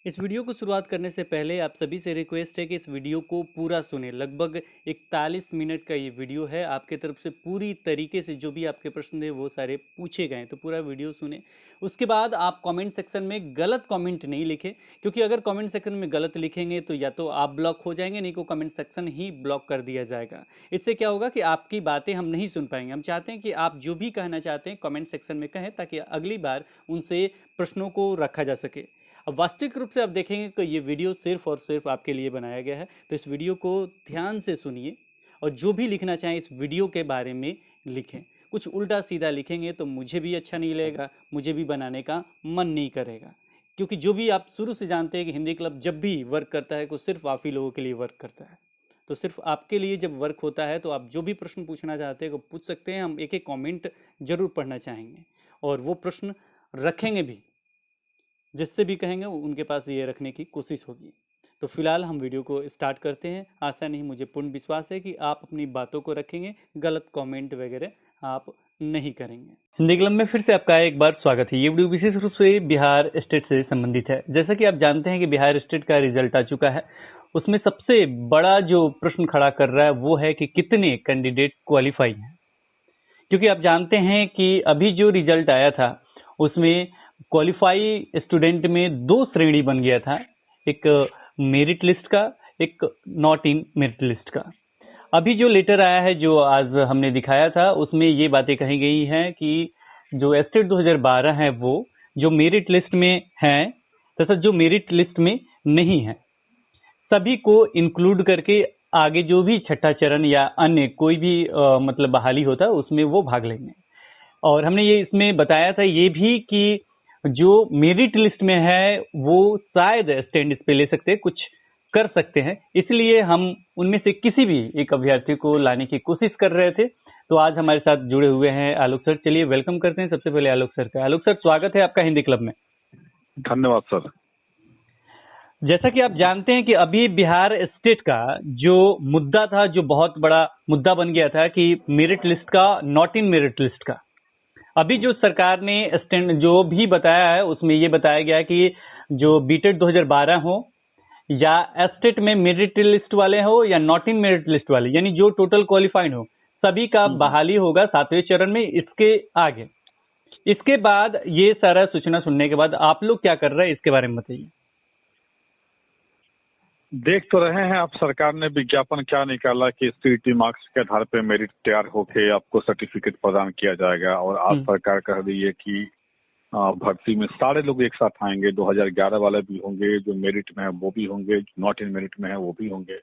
इस वीडियो को शुरुआत करने से पहले आप सभी से रिक्वेस्ट है कि इस वीडियो को पूरा सुने। लगभग 41 मिनट का ये वीडियो है। आपके तरफ से पूरी तरीके से जो भी आपके प्रश्न थे वो सारे पूछे गए, तो पूरा वीडियो सुने। उसके बाद आप कमेंट सेक्शन में गलत कमेंट नहीं लिखें, क्योंकि अगर कमेंट सेक्शन में गलत लिखेंगे तो या तो आप ब्लॉक हो जाएंगे, नहीं तो कमेंट सेक्शन ही ब्लॉक कर दिया जाएगा। इससे क्या होगा कि आपकी बातें हम नहीं सुन पाएंगे। हम चाहते हैं कि आप जो भी कहना चाहते हैं कमेंट सेक्शन में कहें, ताकि अगली बार उनसे प्रश्नों को रखा जा सके। अब वास्तविक रूप से आप देखेंगे कि ये वीडियो सिर्फ और सिर्फ आपके लिए बनाया गया है, तो इस वीडियो को ध्यान से सुनिए और जो भी लिखना चाहें इस वीडियो के बारे में लिखें। कुछ उल्टा सीधा लिखेंगे तो मुझे भी अच्छा नहीं लगेगा, मुझे भी बनाने का मन नहीं करेगा। क्योंकि जो भी आप शुरू से जानते हैं कि हिंदी क्लब जब भी वर्क करता है वो सिर्फ आप ही लोगों के लिए वर्क करता है। तो सिर्फ आपके लिए जब वर्क होता है तो आप जो भी प्रश्न पूछना चाहते हैं वो पूछ सकते हैं। हम एक एक कमेंट जरूर पढ़ना चाहेंगे और वो प्रश्न रखेंगे भी, जिससे भी कहेंगे उनके पास ये रखने की कोशिश होगी। तो फिलहाल हम वीडियो को स्टार्ट करते हैं। आशा नहीं, मुझे पूर्ण विश्वास है कि आप अपनी बातों को रखेंगे, गलत कमेंट वगैरह आप नहीं करेंगे। हिंदी क्लब में फिर से आपका एक बार स्वागत है। ये वीडियो विशेष रूप से बिहार स्टेट से संबंधित है। जैसा कि आप जानते हैं कि बिहार स्टेट का रिजल्ट आ चुका है। उसमें सबसे बड़ा जो प्रश्न खड़ा कर रहा है वो है कि कितने कैंडिडेट क्वालिफाई हैं। क्योंकि आप जानते हैं कि अभी जो रिजल्ट आया था उसमें क्वालिफाई स्टूडेंट में दो श्रेणी बन गया था, एक मेरिट लिस्ट का, एक नॉट इन मेरिट लिस्ट का। अभी जो लेटर आया है जो आज हमने दिखाया था उसमें ये बातें कही गई हैं कि जो स्टेट 2012 है वो जो मेरिट लिस्ट में है तथा जो मेरिट लिस्ट में नहीं है सभी को इंक्लूड करके आगे जो भी छठा चरण या अन्य कोई भी मतलब बहाली होता है उसमें वो भाग लेंगे। और हमने ये इसमें बताया था ये भी कि जो मेरिट लिस्ट में है वो शायद स्टैंड इस पे ले सकते हैं, कुछ कर सकते हैं। इसलिए हम उनमें से किसी भी एक अभ्यर्थी को लाने की कोशिश कर रहे थे। तो आज हमारे साथ जुड़े हुए हैं आलोक सर। चलिए वेलकम करते हैं सबसे पहले आलोक सर का। आलोक सर, स्वागत है आपका हिंदी क्लब में। धन्यवाद सर। जैसा कि आप जानते हैं कि अभी बिहार स्टेट का जो मुद्दा था, जो बहुत बड़ा मुद्दा बन गया था कि मेरिट लिस्ट का, नॉट इन मेरिट लिस्ट का, अभी जो सरकार ने स्टैंड जो भी बताया है उसमें ये बताया गया है कि जो बीटेड 2012 हो या स्टेट में मेरिट लिस्ट वाले हो या नॉट इन मेरिट लिस्ट वाले, यानी जो टोटल क्वालिफाइड हो, सभी का बहाली होगा 7वें चरण में। इसके आगे, इसके बाद ये सारा सूचना सुनने के बाद आप लोग क्या कर रहे हैं, इसके बारे में बताइए। देख तो रहे हैं आप, सरकार ने विज्ञापन क्या निकाला कि सीईटी मार्क्स के आधार पर मेरिट तैयार होके आपको सर्टिफिकेट प्रदान किया जाएगा। और आज सरकार कह रही है कि भर्ती में सारे लोग एक साथ आएंगे। 2011 वाले भी होंगे, जो मेरिट में है वो भी होंगे, नॉट इन मेरिट में है वो भी होंगे।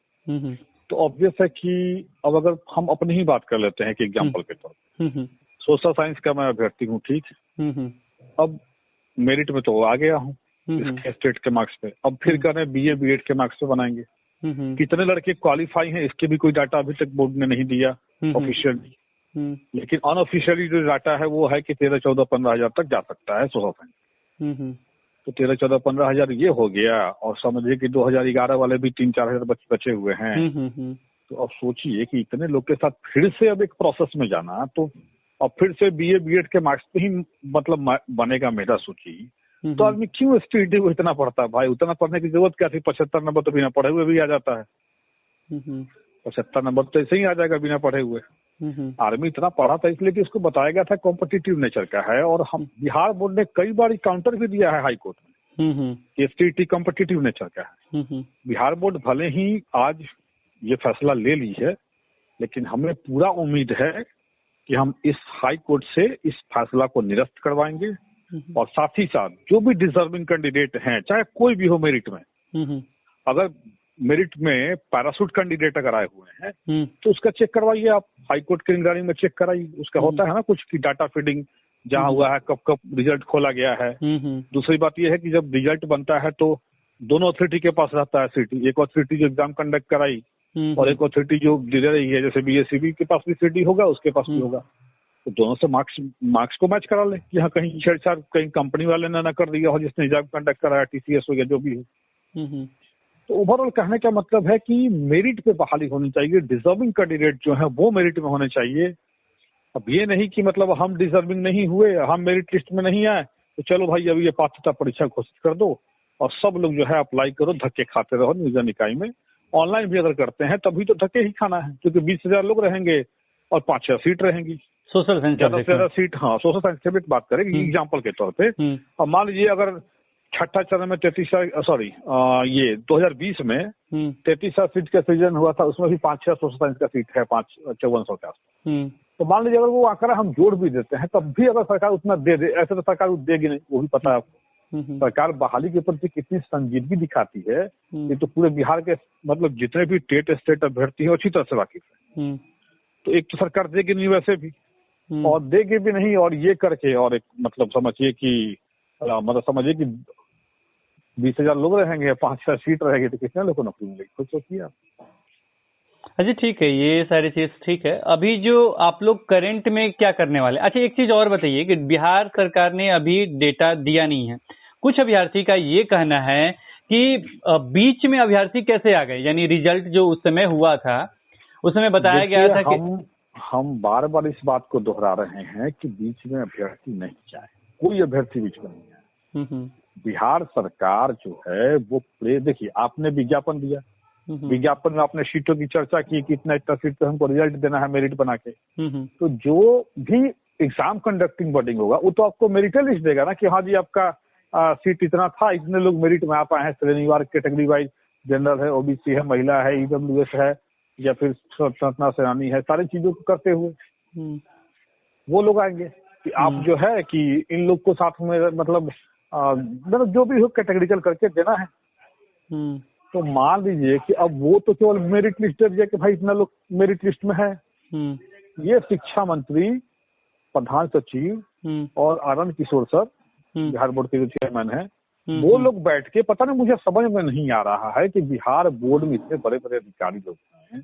तो ऑब्वियस है कि अब अगर हम अपनी ही बात कर लेते हैं कि एग्जाम्पल के तौर पर, सोशल साइंस का मैं अभ्यर्थी हूँ, ठीक। अब मेरिट में तो आ गया हूँ इसके स्टेट के मार्क्स पे। अब फिर कह रहे हैं बीए बीएड के मार्क्स पे बनाएंगे। कितने लड़के क्वालिफाई हैं इसके भी कोई डाटा अभी तक बोर्ड ने नहीं दिया ऑफिशियली। लेकिन अनऑफिशियली जो डाटा है वो है कि 13, 14, 15 हजार तक जा सकता है सोशल साइंस। तो 13, 14, 15 हजार ये हो गया। और समझिए कि 2011 वाले भी 3, 4 हजार बचे हुए हैं। तो अब सोचिए कि इतने लोग के साथ फिर से अब एक प्रोसेस में जाना, तो अब फिर से बीए बीएड के मार्क्स पे ही मतलब बनेगा मेरा सोची। तो आदमी क्यों स्टडी को इतना पढ़ता है भाई? उतना पढ़ने की जरूरत क्या थी? 75 नंबर तो बिना पढ़े हुए भी आ जाता है। 75 नंबर तो ऐसे ही आ जाएगा बिना पढ़े हुए। आर्मी इतना पढ़ा था इसलिए कि उसको बताया गया था कॉम्पिटिटिव नेचर का है। और हम बिहार बोर्ड ने कई बार काउंटर भी दिया है हाई कोर्ट में कि एसटीईटी कॉम्पिटिटिव नेचर का है। बिहार बोर्ड भले ही आज ये फैसला ले ली है, लेकिन हमें पूरा उम्मीद है कि हम इस हाई कोर्ट से इस फैसला को निरस्त करवाएंगे। और साथ ही साथ जो भी डिजर्विंग कैंडिडेट हैं, चाहे कोई भी हो मेरिट में, अगर मेरिट में पैराशूट कैंडिडेट अगर आए हुए हैं तो उसका चेक करवाइए आप। हाई कोर्ट की निगरानी में चेक कराइए। उसका होता है ना कुछ की डाटा फीडिंग जहाँ हुआ है, कब कब रिजल्ट खोला गया है। दूसरी बात यह है कि जब रिजल्ट बनता है तो दोनों अथॉरिटी के पास रहता है सीटी। एक अथॉरिटी जो एग्जाम कंडक्ट कराई और एक अथॉरिटी जो दे रही है, जैसे बीएससीबी के पास भी सीटी होगा, उसके पास भी होगा। तो दोनों से मार्क्स को मैच करा ले। यहाँ कहीं छेड़छाड़ कहीं कंपनी वाले ने ना कर दिया हो जिसने एग्जाम कंडक्ट कराया, टीसीएस हो या जो भी हो। तो ओवरऑल कहने का मतलब है कि मेरिट पे बहाली होनी चाहिए। डिजर्विंग कैंडिडेट जो है वो मेरिट में होने चाहिए। अब ये नहीं कि मतलब हम डिजर्विंग नहीं हुए, हम मेरिट लिस्ट में नहीं आए तो चलो भाई अभी ये पात्रता परीक्षा घोषित कर दो और सब लोग जो है अप्लाई करो, धक्के खाते रहो नियोजन निकाय में। ऑनलाइन भी अगर करते हैं तभी तो धक्के ही खाना है, क्योंकि 20,000 लोग रहेंगे और 5-6 सीट रहेंगी, सोशल साइंस ज्यादा से ज्यादा सीट। हाँ, सोशल साइंस की बात करेंगे एग्जाम्पल के तौर पे। और मान लीजिए अगर छठा चरण में 2020 में 3300 सीट का सृजन हुआ था, उसमें भी 5-6 सोशल साइंस का सीट है, 5400 के आसपास। तो मान लीजिए अगर वो आंकड़ा हम जोड़ भी देते हैं तब भी अगर सरकार उतना दे दे, ऐसे तो सरकार देगी नहीं, वो भी पता है आपको। सरकार बहाली के प्रति कितनी संजीदगी दिखाती है, ये तो पूरे बिहार के मतलब जितने भी स्टेट अभ्यर्थी है अच्छी तरह से वाकिफ है। तो एक तो सरकार देगी नहीं वैसे भी, और देगी भी नहीं, और ये करके और एक मतलब समझिए कि 20,000 लोग रहेंगे, 5-6 सीट रहेगी, तो कितने लोगों को नौकरी मिलेगी, खुद सोचिए आप। अच्छा ठीक है, ये सारी चीज ठीक है। अभी जो आप लोग करंट में क्या करने वाले? अच्छा एक चीज और बताइए कि बिहार सरकार ने अभी डेटा दिया नहीं है, कुछ अभ्यर्थी का ये कहना है कि बीच में अभ्यर्थी कैसे आ गए, यानी रिजल्ट जो उस समय हुआ था उस समय बताया गया था कि हम बार बार इस बात को दोहरा रहे हैं कि बीच में अभ्यर्थी नहीं जाए, कोई अभ्यर्थी बीच में नहीं है। बिहार सरकार जो है वो देखिए, आपने विज्ञापन दिया, विज्ञापन में आपने सीटों की चर्चा की कि इतना सीट पे हमको रिजल्ट देना है मेरिट बना के। तो जो भी एग्जाम कंडक्टिंग बॉडी होगा वो तो आपको मेरिट लिस्ट देगा ना कि हाँ जी आपका सीट इतना था, इतने लोग मेरिट में आ पाए हैं, श्रेणीवार कैटेगरी वाइज, जनरल है, ओबीसी है, महिला है, ईडब्ल्यूएस है, या फिर स्वतंत्रता सेनानी है, सारी चीजों को करते हुए वो लोग आएंगे कि आप जो है कि इन लोग को साथ में मतलब जो भी हो कैटेगरिकल करके देना है। तो मान लीजिए कि अब वो तो केवल मेरिट लिस्ट दे दिया कि भाई इतना लोग मेरिट लिस्ट में है। ये शिक्षा मंत्री, प्रधान सचिव और आनंद किशोर सर, बिहार बोर्ड के जो चेयरमैन है, वो लोग बैठ के, पता नहीं मुझे समझ में नहीं आ रहा है कि बिहार बोर्ड में इतने बड़े बड़े अधिकारी लोग हैं,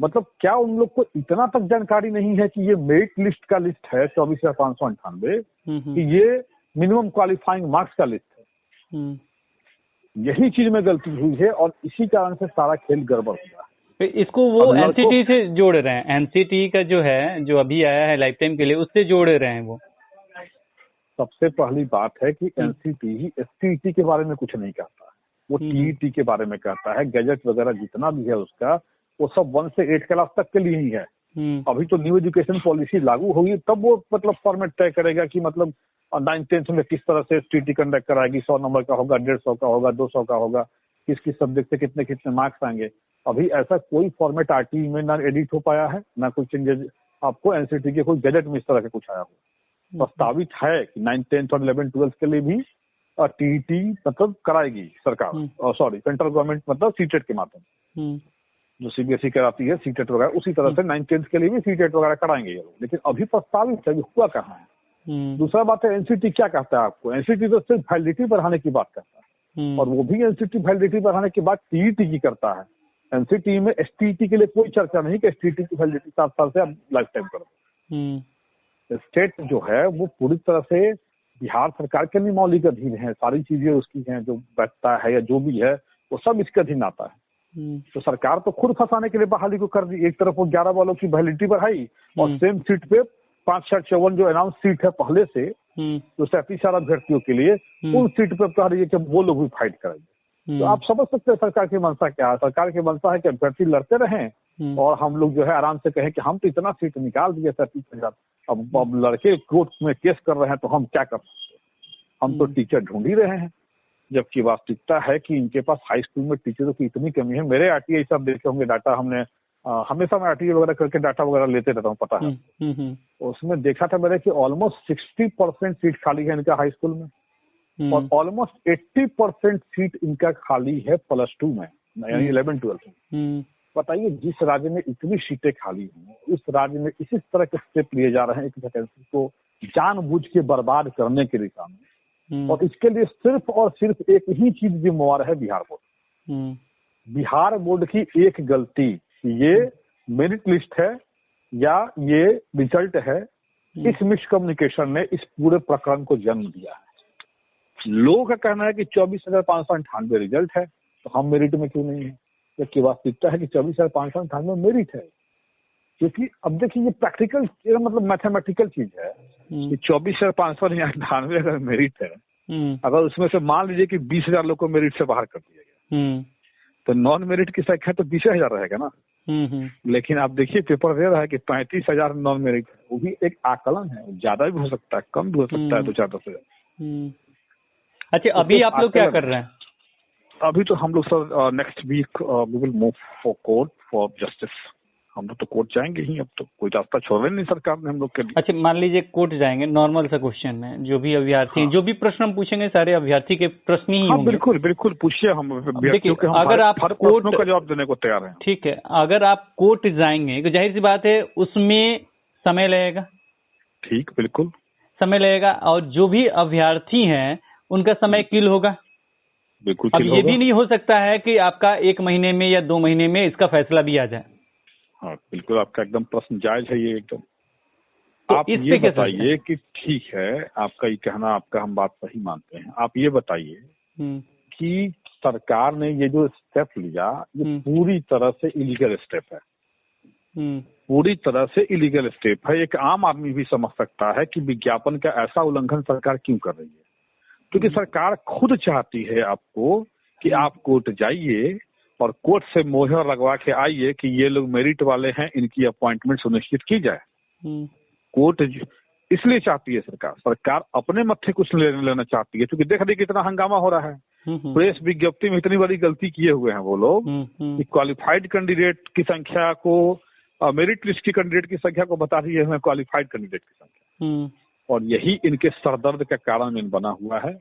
मतलब क्या उन लोग को इतना तक जानकारी नहीं है कि ये मेरिट लिस्ट का लिस्ट है 24,598 कि ये मिनिमम क्वालिफाइंग मार्क्स का लिस्ट है। यही चीज में गलती हुई है और इसी कारण से सारा खेल गड़बड़ हुआ है। इसको वो एनसीटी से जोड़ रहे हैं, एनसीटी का जो है, जो अभी आया है लाइफ टाइम के लिए, उससे जोड़ रहे हैं वो। सबसे पहली बात है कि एनसीटी ही एसटीईटी के बारे में कुछ नहीं कहता है, वो टीईटी के बारे में कहता है। गैजेट वगैरह जितना भी है उसका, वो सब 1 से 8 क्लास तक के लिए ही है। अभी तो न्यू एजुकेशन पॉलिसी लागू होगी तब वो मतलब फॉर्मेट तय करेगा कि मतलब 9th-10th में किस तरह से एसटीईटी कंडक्ट कराएगी, 100 नंबर का होगा, 150 का होगा, 200 का होगा, किस किस सब्जेक्ट से कितने कितने मार्क्स आएंगे। अभी ऐसा कोई फॉर्मेट आरटीई में ना एडिट हो पाया है, ना कोई चेंजेस आपको एनसीटी के कोई गैजेट में इस तरह का कुछ आया हो। प्रस्तावित है कि 9th, 10th और 11th, 12th के लिए भी टीईटी मतलब कराएगी सरकार, सॉरी सेंट्रल गवर्नमेंट, मतलब सीटेट के माध्यम जो सीबीएसई कराती है सीटेट वगैरह, उसी तरह से 9th, 10th के लिए भी सीटेट वगैरह कराएंगे ये लोग। लेकिन अभी प्रस्तावित है, हुआ कहाँ है। दूसरा बात है एनसीटी क्या कहता है आपको, एनसीटी तो सिर्फ वैलिडिटी बढ़ाने की बात करता है, और वो भी एनसीटी वैलिडिटी बढ़ाने के बाद टीईटी की करता है। एनसीटी में एसटीईटी के लिए कोई चर्चा नहीं कि एसटीईटी की वैलिडिटी 7 साल से आप लाइफ टाइम कर दो। स्टेट जो है वो पूरी तरह से बिहार सरकार के नियमावली के अधीन है, सारी चीजें उसकी हैं, जो बैठता है या जो भी है वो सब इसके अधीन आता है। तो सरकार तो खुद फंसाने के लिए बहाली को कर दी। एक तरफ वो 11 वालों की वैलिडिटी बढ़ाई और सेम सीट पे 5-6-54 जो अनाउंस सीट है पहले से, तो 37 अभ्यर्थियों के लिए उन सीट पे कह रही है कि वो लोग भी फाइट करेंगे। तो आप समझ सकते हैं सरकार की मंशा क्या है। सरकार की मंशा है कि अभ्यर्थी लड़ते रहें और हम लोग जो है आराम से कहें कि हम तो इतना सीट निकाल दिए 37,000, अब लड़के कोर्ट में केस कर रहे हैं तो हम क्या कर सकते हैं, हम तो टीचर ढूंढ ही रहे हैं। जबकि वास्तविकता है कि इनके पास हाई स्कूल में टीचरों की इतनी कमी है। मेरे आरटीआई सब देखे होंगे डाटा, हमने हमेशा मैं आरटीआई वगैरह करके डाटा वगैरह लेते रहता हूँ, पता है। उसमें देखा था मैंने कि ऑलमोस्ट 60% सीट खाली है इनका हाई स्कूल में, और ऑलमोस्ट 80% सीट इनका खाली है +2 में, यानी 11-12 में। बताइए, जिस राज्य में इतनी सीटें खाली हैं, उस राज्य में इसी तरह के स्टेप लिए जा रहे हैं एक वैकेंसी को जानबूझ के बर्बाद करने के दिशा में। और इसके लिए सिर्फ और सिर्फ एक ही चीज जिम्मेवार है, बिहार बोर्ड। बिहार बोर्ड की एक गलती, ये मेरिट लिस्ट है या ये रिजल्ट है, इस मिसकम्युनिकेशन ने इस पूरे प्रकरण को जन्म दिया है। लोगों का कहना है कि 24,598 रिजल्ट है तो हम मेरिट में क्यों नहीं है, जबकि वास्तविकता है कि 24,598 मेरिट है। क्योंकि अब देखिए ये प्रैक्टिकल मतलब मैथमेटिकल चीज है कि 24,598 अगर मेरिट है अगर उसमें से मान लीजिए कि 20,000 लोग को मेरिट से बाहर कर दिया गया, तो नॉन मेरिट की संख्या तो 20,000 रहेगा ना। लेकिन आप देखिए पेपर दे रहा है कि 35,000 नॉन मेरिट है। वो भी एक आकलन है, ज्यादा भी हो सकता है, कम भी हो सकता है, 2-4-10,000। अच्छा, अभी आप लोग क्या कर रहे हैं? अभी तो हम लोग sir next week we will move for court for justice. हम लोग तो कोर्ट जाएंगे ही, अब तो कोई रास्ता छोड़ रहे नहीं सरकार ने हम लोग के लिए। अच्छा, मान लीजिए कोर्ट जाएंगे, नॉर्मल सा क्वेश्चन है, जो भी अभ्यर्थी जो भी प्रश्न हम पूछेंगे सारे अभ्यर्थी के प्रश्न ही होंगे। बिल्कुल बिल्कुल पूछिए, हम देखिए अगर आप हर प्रश्नों का जवाब देने को तैयार हैं। ठीक है, अगर आप कोर्ट जाएंगे तो जाहिर सी बात है उसमें समय लगेगा। ठीक, बिल्कुल समय लगेगा, और जो भी अभ्यर्थी हैं उनका समय किल होगा। बिल्कुल। अब ये भी नहीं हो सकता है कि आपका 1 महीने में या 2 महीने में इसका फैसला भी आ जाए। हाँ बिल्कुल, आपका एकदम प्रश्न जायज है ये एकदम। तो आप ये बताइए कि ठीक है, आपका ये कहना, आपका हम बात सही मानते हैं। आप ये बताइए कि सरकार ने ये जो स्टेप लिया, ये पूरी तरह से इलीगल स्टेप है। पूरी तरह से इलीगल स्टेप है। एक आम आदमी भी समझ सकता है कि विज्ञापन का ऐसा उल्लंघन सरकार क्यों कर रही है, क्योंकि सरकार खुद चाहती है आपको कि आप कोर्ट जाइए और कोर्ट से मोहर लगवा के आइए कि ये लोग मेरिट वाले हैं, इनकी अपॉइंटमेंट सुनिश्चित की जाए। कोर्ट इसलिए चाहती है सरकार अपने मत्थे कुछ लेना चाहती है, क्योंकि देख रही कि इतना हंगामा हो रहा है। प्रेस विज्ञप्ति में इतनी बड़ी गलती किए हुए हैं वो लोग कि क्वालिफाइड कैंडिडेट की संख्या को, मेरिट लिस्ट की कैंडिडेट की संख्या को बता रही है क्वालिफाइड कैंडिडेट की संख्या। और यही इनके सरदर्द का कारण बना हुआ है,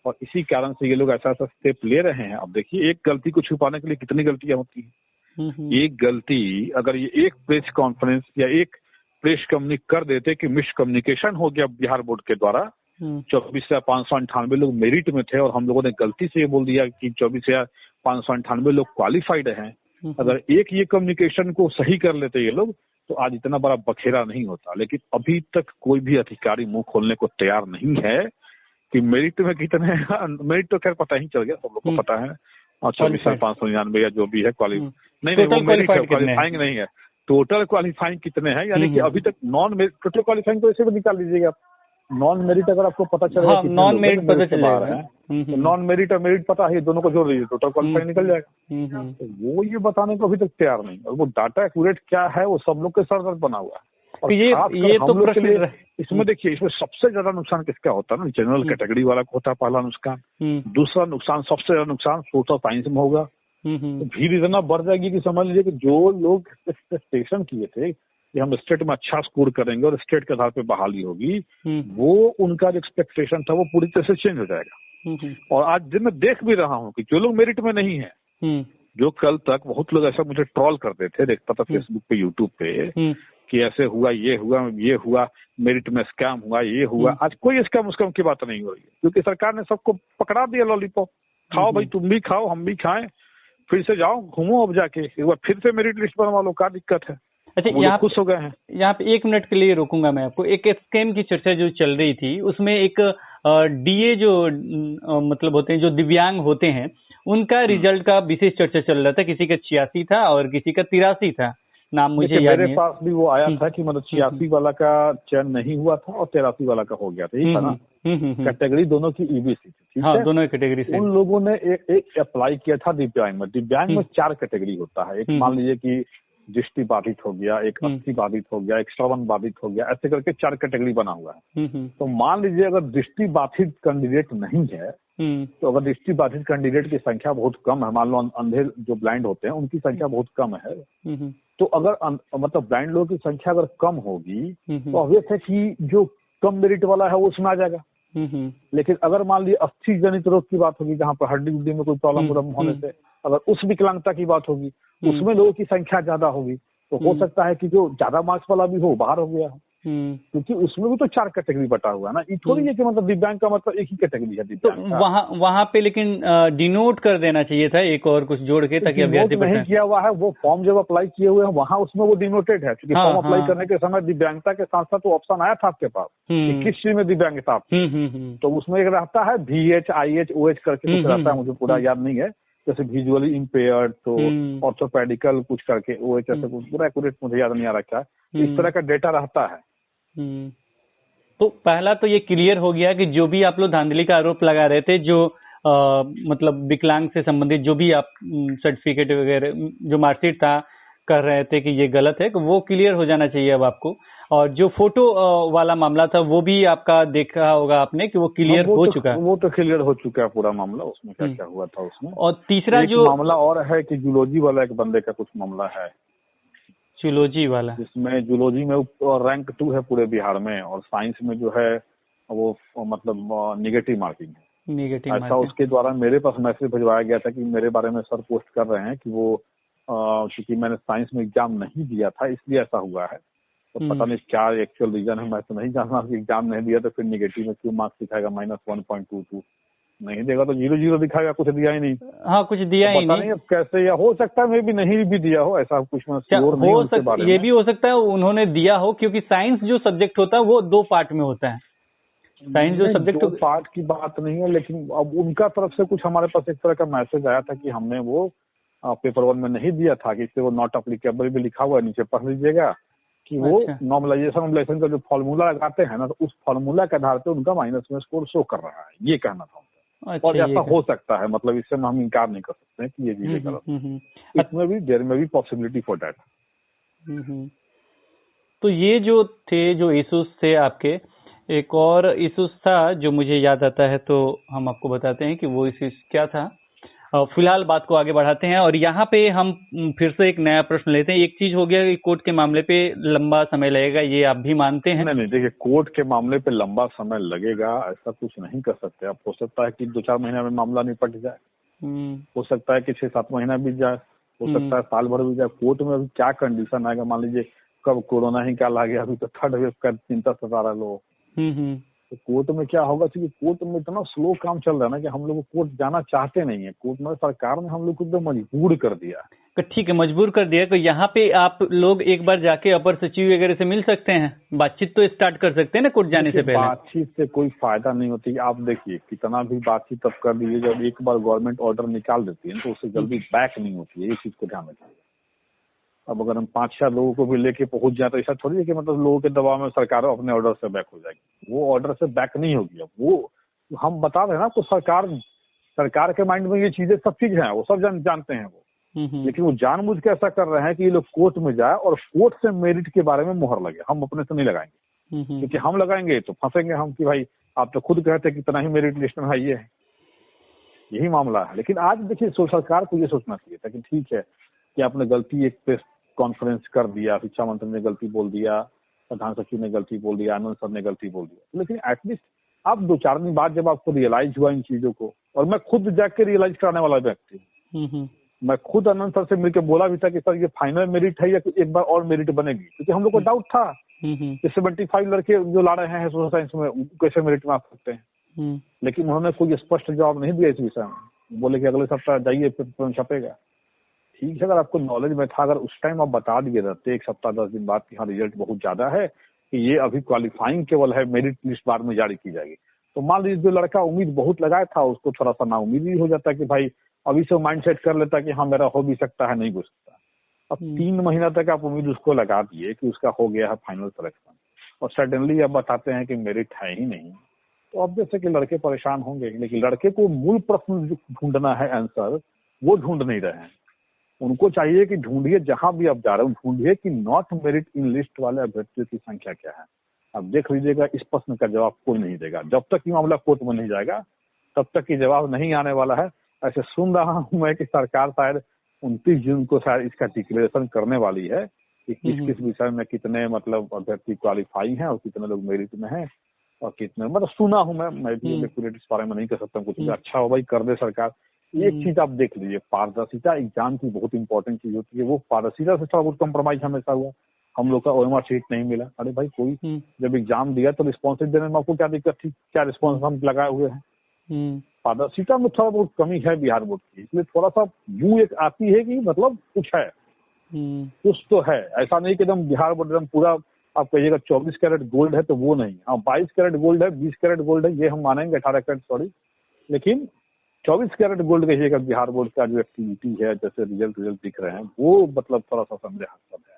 और इसी कारण से ये लोग ऐसा ऐसा स्टेप ले रहे हैं। अब देखिए, एक गलती को छुपाने के लिए कितनी गलतियां होती हैं। एक गलती, अगर ये एक प्रेस कॉन्फ्रेंस या एक प्रेस कम्युनिक कर देते कि मिस कम्युनिकेशन हो गया बिहार बोर्ड के द्वारा, 24,598 लोग मेरिट में थे और हम लोगों ने गलती से ये बोल दिया कि 24,598 लोग क्वालिफाइड हैं, अगर एक ये कम्युनिकेशन को सही कर लेते ये लोग, तो आज इतना बड़ा बखेरा नहीं होता। लेकिन अभी तक कोई भी अधिकारी मुंह खोलने को तैयार नहीं है कि मेरिट में कितने हैं। मेरिट तो खैर पता ही चल गया, सब लोग को पता है, और 24,599 या जो भी है नहीं वो मेरिट है, क्वालिफाइंग नहीं है। टोटल क्वालिफाइंग कितने हैं, यानी कि अभी तक नॉन मेरिट, टोटल क्वालिफाइंग तो ऐसे भी निकाल लीजिएगा। नॉन मेरिट अगर आपको पता चलेगा कि नॉन मेरिट पता चलेगा, नॉन मेरिट और मेरिट पता है, दोनों को जोड़ लीजिए, टोटल क्वालिफाइंग निकल जाएगा। तो वो ये बताने को अभी तक तैयार नहीं, और वो डाटा एक्यूरेट क्या है वो सब लोग के सर दर्द बना हुआ है। और ये तो प्रश्न इसमें देखिए, इसमें सबसे ज्यादा नुकसान किसका होता है ना, जनरल कैटेगरी वाला को होता है पहला नुकसान। दूसरा नुकसान, सबसे ज्यादा नुकसान सोशल साइंस में होगा। तो भीड़ इतना बढ़ जाएगी कि समझ लीजिए कि जो लोग एक्सपेक्टेशन किए थे कि हम स्टेट में अच्छा स्कोर करेंगे और स्टेट के आधार पे बहाली होगी, वो उनका जो एक्सपेक्टेशन था वो पूरी तरह से चेंज हो जाएगा। और आज दिन में देख भी रहा हूँ कि जो लोग मेरिट में नहीं है, जो कल तक बहुत लोग ऐसा मुझे ट्रोल करते थे, देखता था फेसबुक पे, यूट्यूब पे कि ऐसे हुआ, ये हुआ, मेरिट में स्कैम हुआ, ये हुआ। आज कोई स्कैम उसकैम की बात नहीं हो रही है, क्योंकि सरकार ने सबको पकड़ा दिया लॉलीपॉप। खाओ भाई, तुम भी खाओ, हम भी खाएं, फिर से जाओ घूमो, अब जाके एक बार फिर से मेरिट लिस्ट बनवा लो, क्या दिक्कत है। अच्छा, यहाँ खुश हो गए हैं। यहाँ पे 1 मिनट के लिए रोकूंगा मैं आपको। एक स्कैम की चर्चा जो चल रही थी, उसमें एक डीए जो मतलब होते हैं, जो दिव्यांग होते हैं, उनका रिजल्ट का विशेष चर्चा चल रहा था। किसी का 86 था और किसी का 83 था, नाम मुझे याद नहीं है। मेरे पास भी वो आया था कि मतलब 86 वाला का चयन नहीं हुआ था और 83 वाला का हो गया था, यही था ना। कैटेगरी दोनों की ईबीसी थी, हाँ, दोनों कैटेगरी से। उन लोगों ने एक अप्लाई किया था दिव्यांग में 4 कैटेगरी होता है। एक मान लीजिए कि दृष्टि बाधित हो गया, एक अस्थि बाधित हो गया, एक श्रवण बाधित हो गया, ऐसे करके 4 कैटेगरी बना हुआ है। तो मान लीजिए अगर दृष्टि बाधित कैंडिडेट नहीं है, तो अगर दृष्टि बाधित कैंडिडेट की संख्या बहुत कम है, मान लो अंधे जो ब्लाइंड होते हैं उनकी संख्या बहुत कम है, तो अगर मतलब ब्लाइंड लोगों की संख्या अगर कम होगी तो ऑब्वियस है कि जो कम मेरिट वाला है वो उसमें आ जाएगा। लेकिन अगर मान लीजिए अस्थि जनित रोग की बात होगी, जहाँ पर हड्डी उड्डी में कोई प्रॉब्लम होने से अगर उस विकलांगता की बात होगी, उसमें लोगों की संख्या ज्यादा होगी, तो हो सकता है कि जो ज्यादा मार्क्स वाला भी हो बाहर हो गया हो, क्योंकि उसमें भी तो 4 कैटेगरी बटा हुआ है ना। ये थोड़ी है कि मतलब दिव्यांग का मतलब एक ही कैटेगरी है दिव्यांग। तो वहाँ पे लेकिन डिनोट कर देना चाहिए था एक और कुछ जोड़ के, ताकि अभ्यर्थी नहीं किया हुआ है। वो फॉर्म जब अप्लाई किए हुए हैं वहाँ उसमें वो डिनोटेड है, क्योंकि फॉर्म अप्लाई करने के समय दिव्यांगता के साथ साथ वो ऑप्शन आया था आपके पास कि किस चीज में दिव्यांगता, तो उसमें एक रहता है VH, IH, OH करके कुछ रहता है, मुझे पूरा याद नहीं है, जैसे विजुअली इम्पेयर्ड, तो ऑर्थोपेडिकल कुछ करके OH, ऐसे कुछ पूरा एक्यूरेट मुझे याद नहीं आ रहा क्या, इस तरह का डेटा रहता है। तो पहला तो ये क्लियर हो गया कि जो भी आप लोग धांधली का आरोप लगा रहे थे, जो मतलब विकलांग से संबंधित जो भी आप सर्टिफिकेट वगैरह जो मार्कशीट था कर रहे थे कि ये गलत है, कि वो क्लियर हो जाना चाहिए अब आपको। और जो फोटो वाला मामला था वो भी आपका देखा होगा आपने कि वो क्लियर हो चुका है। वो तो क्लियर हो चुका है पूरा मामला, उसमें क्या क्या हुआ था उसमें। और तीसरा एक जो मामला और है कि जूलॉजी वाला एक बंदे का कुछ मामला है, जूलॉजी वाला, जिसमें जूलॉजी में रैंक 2 है पूरे बिहार में, और साइंस में जो है वो मतलब निगेटिव मार्किंग है। नेगेटिव ऐसा मार्किंग। उसके द्वारा मेरे पास मैसेज भिजवाया गया था कि मेरे बारे में सर पोस्ट कर रहे हैं कि वो क्योंकि मैंने साइंस में एग्जाम नहीं दिया था इसलिए ऐसा हुआ है। तो पता नहीं क्या एक्चुअल रीजन है, मैं तो नहीं जानता कि एग्जाम नहीं दिया तो फिर निगेटिव में क्यों मार्क्स दिखाएगा -1.22, नहीं देगा तो 0 दिखाएगा, कुछ दिया ही नहीं। हाँ, कुछ दिया ही पता नहीं अब कैसे, या हो सकता है मैं भी नहीं भी दिया हो, ऐसा कुछ मैं श्योर नहीं हूं उसके बारे में। ये भी हो सकता है उन्होंने दिया हो, क्योंकि साइंस जो सब्जेक्ट होता है वो 2 पार्ट में होता है। साइंस जो सब्जेक्ट 2 पार्ट की बात नहीं है, लेकिन अब उनका तरफ से कुछ हमारे पास एक तरह का मैसेज आया था कि हमने वो पेपर 1 में नहीं दिया था, कि इससे वो नॉट अप्लीकेबल भी लिखा हुआ है, नीचे पढ़ लीजिएगा कि वो नॉर्मलाइजेशन का जो फॉर्मूला लगाते हैं ना, तो उस फॉर्मूला के आधार पर उनका माइनस में स्कोर शो कर रहा है, ये कहना था उनका। और ऐसा हो सकता है, मतलब इससे हम इनकार नहीं कर सकते हैं कि ये चीजें गलत, इसमें भी देयर में भी पॉसिबिलिटी फॉर दैट। तो ये जो थे, जो इश्यूज थे आपके, एक और इश्यूज था जो मुझे याद आता है, तो हम आपको बताते हैं कि वो इश्यूज क्या था। फिलहाल बात को आगे बढ़ाते हैं और यहाँ पे हम फिर से एक नया प्रश्न लेते हैं। एक चीज हो गया कि कोर्ट के मामले पे लंबा समय लगेगा, ये आप भी मानते हैं? नहीं, देखिए कोर्ट के मामले पे लंबा समय लगेगा ऐसा कुछ नहीं कर सकते आप। हो सकता है कि 2-4 महीने में मामला निपट जाए, हो सकता है कि 6-7 महीना बीत जाए, हो सकता है साल भर बीत जाए। कोर्ट में अभी क्या कंडीशन आएगा, मान लीजिए कब कोरोना ही क्या ला गया, अभी तो 3rd वेव का चिंता सता रहा लोग। तो कोर्ट में क्या होगा, क्योंकि कोर्ट में इतना स्लो काम चल रहा है ना कि हम लोग कोर्ट जाना चाहते नहीं है। कोर्ट में सरकार ने हम लोग को एकदम मजबूर कर दिया। तो ठीक है, मजबूर कर दिया। तो यहाँ पे आप लोग एक बार जाके अपर सचिव वगैरह से मिल सकते हैं, बातचीत तो स्टार्ट कर सकते हैं ना कोर्ट जाने से पहले। बातचीत से कोई फायदा नहीं होती। आप देखिए कितना भी बातचीत अब कर दीजिए, जब एक बार गवर्नमेंट ऑर्डर निकाल देती है तो उससे जल्दी बैक नहीं होती है, ये चीज को ध्यान रखिए। अब अगर हम 5-6 लोगों को भी लेके पहुंच जाए तो ऐसा थोड़ी है कि मतलब लोगों के दबाव में सरकार अपने ऑर्डर से बैक हो जाएगी। वो ऑर्डर से बैक नहीं होगी। अब वो हम बता रहे हैं ना, तो सरकार के माइंड में ये चीजें सब चीज है, वो सब जानते हैं वो, लेकिन वो जानबूझ के ऐसा कर रहे हैं कि ये लोग कोर्ट में जाए और कोर्ट से मेरिट के बारे में मुहर लगे। हम अपने से नहीं लगाएंगे, क्योंकि हम लगाएंगे तो फंसेंगे हम कि भाई आप तो खुद कहते हैं कितना ही मेरिट लिस्ट में है, ये है, यही मामला है। लेकिन आज देखिए सरकार को ये सोचना चाहिए था कि ठीक है कि आपने गलती, एक प्रेस कॉन्फ्रेंस कर दिया, शिक्षा मंत्री ने गलती बोल दिया, प्रधान सचिव ने गलती बोल दिया, आनंद सर ने गलती बोल दिया, लेकिन एटलीस्ट आप 2-4 दिन बाद जब आपको रियलाइज हुआ इन चीजों को, और मैं खुद जाके रियलाइज कराने वाला व्यक्ति हूँ, मैं खुद आनंद सर से मिलकर बोला भी था कि सर ये फाइनल मेरिट है या एक बार और मेरिट बनेगी, क्योंकि हम लोग को डाउट था कि 75 लड़के जो ला रहे हैं सोशल साइंस में कैसे मेरिट में आ सकते हैं। लेकिन उन्होंने कोई स्पष्ट जवाब नहीं दिया इस विषय में। बोले कि अगले सप्ताह जाइए फिर छपेगा। ठीक है, अगर आपको नॉलेज में था, अगर उस टाइम आप बता दिए रहते 1 सप्ताह 10 दिन बाद कि हाँ रिजल्ट बहुत ज्यादा है, कि ये अभी क्वालिफाइंग केवल है, मेरिट लिस्ट बाद में जारी की जाएगी, तो मान लीजिए जो लड़का उम्मीद बहुत लगाया था उसको थोड़ा सा नाउम्मीद भी हो जाता है कि भाई अभी से माइंड सेट कर लेता कि हाँ मेरा हो भी सकता है, नहीं हो सकता। अब 3 महीना तक आप उम्मीद उसको लगा दिए कि उसका हो गया है फाइनल सिलेक्शन, और सडनली अब बताते हैं कि मेरिट है ही नहीं, तो अब जैसे कि लड़के परेशान होंगे। लेकिन लड़के को मूल प्रश्न जो ढूंढना है आंसर, वो ढूंढ नहीं रहे हैं। उनको चाहिए कि ढूंढिए, जहां भी आप जा रहे हो ढूंढिए कि नॉट मेरिट इन लिस्ट वाले अभ्यर्थियों की संख्या क्या है। अब देख लीजिएगा, इस प्रश्न का जवाब कोई नहीं देगा जब तक ये मामला कोर्ट में नहीं जाएगा, तब तक ये जवाब नहीं आने वाला है। ऐसे सुन रहा हूं मैं कि सरकार शायद 29 जून को शायद इसका डिक्लेरेशन करने वाली है कि किस विषय में कितने मतलब अभ्यर्थी क्वालिफाई हैं और कितने लोग मेरिट में हैं और कितने, मतलब सुना हूं मैं भी एक्यूरेट इस बारे में नहीं कर सकता कुछ। अच्छा हो भाई, कर दे सरकार। एक चीज आप देख लीजिए, पारदर्शिता एग्जाम की बहुत इंपॉर्टेंट चीज होती है। वो पारदर्शिता से थोड़ा बहुत कॉम्प्रोमाइज हमेशा हुआ। हम लोग का ओएमआर सीट नहीं मिला, अरे भाई कोई जब एग्जाम दिया तो रिस्पॉन्सिव देने में आपको क्या दिक्कत थी, क्या रिस्पॉन्स हम लगाए हुए हैं। पारदर्शिता में थोड़ा बहुत कमी है बिहार बोर्ड की, इसलिए थोड़ा सा व्यू एक आती है कि मतलब कुछ है, कुछ तो है। ऐसा नहीं कि एकदम बिहार बोर्ड एकदम पूरा आप कहिएगा 24 कैरेट गोल्ड है, तो वो नहीं। हाँ 22 कैरेट गोल्ड है, 20 कैरेट गोल्ड है, ये हम मानेंगे, 18 कैरेट सॉरी, लेकिन 24 कैरेट गोल्ड कहिएगा बिहार बोर्ड का जो एक्टिविटी है, जैसे रिजल्ट दिख रहे हैं, वो मतलब थोड़ा सा संदेहास्पद है।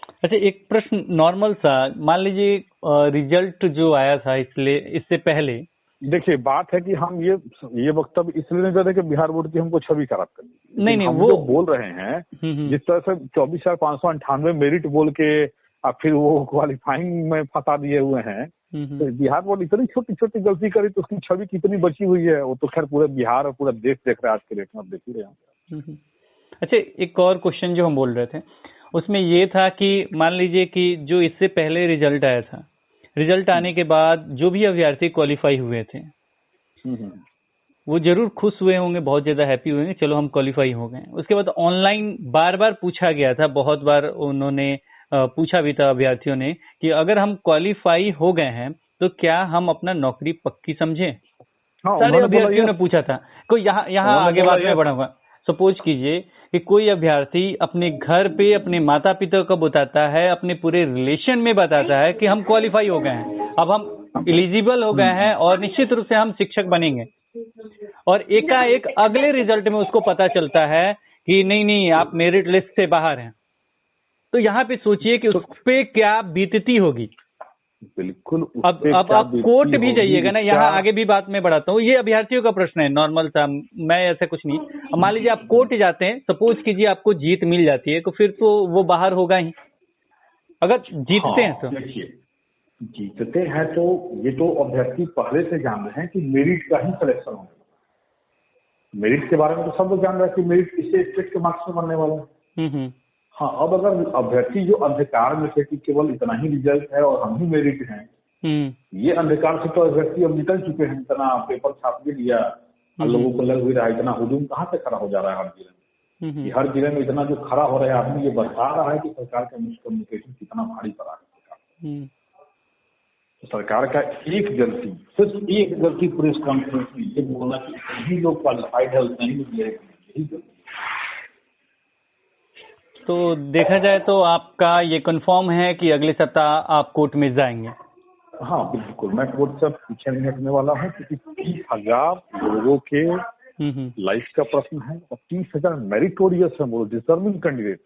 अच्छा, एक प्रश्न नॉर्मल सा, मान लीजिए रिजल्ट जो आया था इससे पहले। देखिए, बात है कि हम ये वक्तव्य इसलिए नहीं कर रहे कि बिहार बोर्ड की हमको छवि खराब करनी, नहीं लेकिन नहीं, हम वो जो बोल रहे हैं जिस तरह से 24,598 मेरिट बोल के अब फिर वो क्वालिफाइंग में फंसा दिए हुए हैं, तो बिहार बोर्ड इतनी छोटी छोटी गलती करी तो उसकी छवि कितनी बची हुई है, वो तो खैर पूरे बिहार और पूरा देश देख रहा है आज के डेट में, आप देख ही रहे हैं। अच्छा, एक और क्वेश्चन जो हम बोल रहे थे उसमें ये था कि मान लीजिए कि जो इससे पहले रिजल्ट आया था, रिजल्ट आने के बाद जो भी अभ्यर्थी क्वालिफाई हुए थे वो जरूर खुश हुए होंगे, बहुत ज्यादा हैप्पी हुए होंगे, चलो हम क्वालिफाई हो गए। उसके बाद ऑनलाइन बार बार पूछा गया था, बहुत बार उन्होंने पूछा भी था अभ्यर्थियों ने कि अगर हम क्वालिफाई हो गए हैं तो क्या हम अपना नौकरी पक्की समझें। हाँ, सारे अभ्यर्थियों ने पूछा था। कोई यहाँ आगे बात में बढ़ाऊंगा। सपोज कीजिए कि कोई अभ्यर्थी अपने घर पे अपने माता पिता को बताता है, अपने पूरे रिलेशन में बताता है कि हम क्वालिफाई हो गए हैं, अब हम एलिजिबल हो गए हैं और निश्चित रूप से हम शिक्षक बनेंगे, और एकाएक अगले रिजल्ट में उसको पता चलता है कि नहीं नहीं, आप मेरिट लिस्ट से बाहर हैं। तो यहाँ पे सोचिए कि उस पे क्या बीतती होगी। बिल्कुल। अब आप कोर्ट भी जाइएगा ना, यहाँ आगे भी बात में बढ़ाता हूँ, ये अभ्यर्थियों का प्रश्न है नॉर्मल सा, मैं ऐसा कुछ नहीं। अब मान लीजिए आप कोर्ट जाते हैं, सपोज कीजिए आपको जीत मिल जाती है, तो फिर तो वो बाहर होगा ही, अगर जीतते हैं तो। देखिए, जीतते हैं तो ये तो अभ्यर्थी पहले से जान रहे हैं कि मेरिट का ही सिलेक्शन होगा। मेरिट के बारे में तो सब लोग जान रहे हैं कि मेरिट किसी स्टेट के मार्क्स में बनने वाला है। हाँ, अब अगर अभ्यर्थी जो अंधकार में थे कि केवल इतना ही रिजल्ट है और हम ही मेरिट हैं, ये अंधकार से तो अभ्यर्थी अब निकल चुके हैं। इतना पेपर छाप भी दिया, लोगों को लग भी रहा है, इतना हुजूम कहाँ से खड़ा हो जा रहा है हर जिले में। हर जिले में इतना जो खड़ा हो रहा है आदमी, ये बता रहा है कि सरकार का मिसकम्युनिकेशन कितना भारी पड़ा है। तो सरकार का एक गलती, सिर्फ एक गलती प्रेस कॉन्फ्रेंस में ये बोलना कि सभी लोग क्वालिफाइड है, उतना ही लोग यही गलती। तो देखा जाए तो आपका ये कंफर्म है कि अगले सप्ताह आप कोर्ट में जाएंगे? हाँ बिल्कुल, मैं कोर्ट से पीछे नहीं हटने वाला हूँ, क्योंकि 30,000 लोगों के लाइफ का प्रश्न है और 30,000 मेरिटोरियस है, वो डिजर्विंग कैंडिडेट।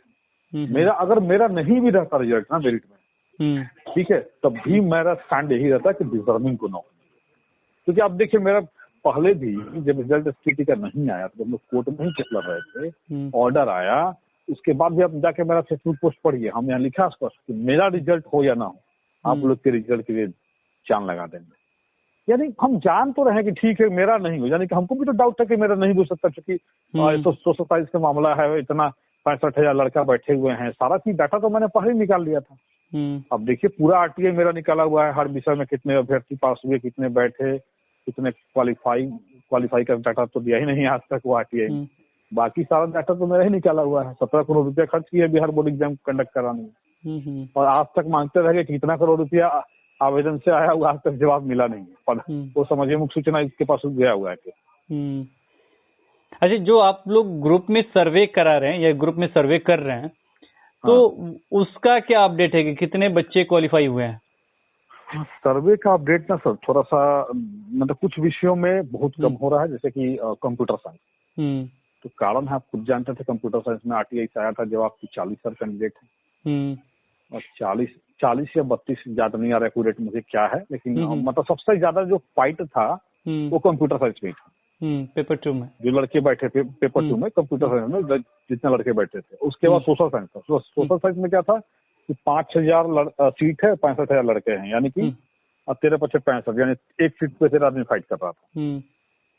अगर मेरा नहीं भी रहता रिजल्ट ना मेरिट में, ठीक है, तब भी मेरा स्टैंड यही रहता है कि डिजर्विंग को नौकरी। क्योंकि आप देखिए, मेरा पहले भी जब रिजल्ट एसटीटी का नहीं आया तो हम लोग कोर्ट में ही केस लड़ रहे थे, ऑर्डर आया, उसके बाद भी आप जाके मेरा फेसबुक पोस्ट पढ़िए, हम यहाँ लिखा स्पष्ट कि मेरा रिजल्ट हो या ना हो, आप लोग के रिजल्ट के लिए जान लगा देंगे। यानी हम जान तो रहे कि ठीक है मेरा नहीं हो, यानी कि हमको भी तो डाउट था कि मेरा नहीं हो सकता, क्योंकि 127 का मामला है, इतना 65,000 लड़का बैठे हुए हैं, सारा चीज डाटा तो मैंने पहले ही निकाल लिया था। अब देखिए, पूरा आरटीआई मेरा निकाला हुआ है, हर विषय में कितने अभ्यर्थी पास हुए, कितने बैठे, कितने क्वालिफाई का डाटा तो दिया ही नहीं आज तक वो आरटीआई। बाकी सारा डाटा तो मेरा ही निकाला हुआ है। 17 करोड़ रुपया खर्च किया बिहार बोर्ड एग्जाम कंडक्ट कराने में, और आज तक मांगते रहे कि कितना करोड़ रुपया आवेदन से आया हुआ, आज तक जवाब मिला नहीं है। वो समझिए मुख्य सूचना इसके पास गया हुआ है। अच्छा, जो आप लोग ग्रुप में सर्वे करा रहे हैं या ग्रुप में सर्वे कर रहे हैं, तो उसका क्या अपडेट है कि कितने बच्चे क्वालिफाई हुए हैं? सर्वे का अपडेट ना सर, थोड़ा सा मतलब कुछ विषयों में बहुत कम हो रहा है, जैसे कि कंप्यूटर साइंस। तो कारण है, आप खुद जानते थे, कंप्यूटर साइंस में आरटीआई से आया था जब आपकी 40 कैंडिडेट है, और 40 या 32 ज्यादा नहीं आ रहा एक्यूरेट मुझे क्या है, लेकिन मतलब सबसे ज्यादा जो फाइट था वो कंप्यूटर साइंस में था। पेपर 2 में जो लड़के बैठे थे, पेपर 2 में कंप्यूटर साइंस में जितने लड़के बैठे थे। उसके बाद सोशल साइंस था। सोशल साइंस में क्या था कि 5,000 सीट है, 65,000 लड़के हैं, यानी कि 13×5 = 65, यानी एक सीट पे 13 आदमी फाइट कर रहा था।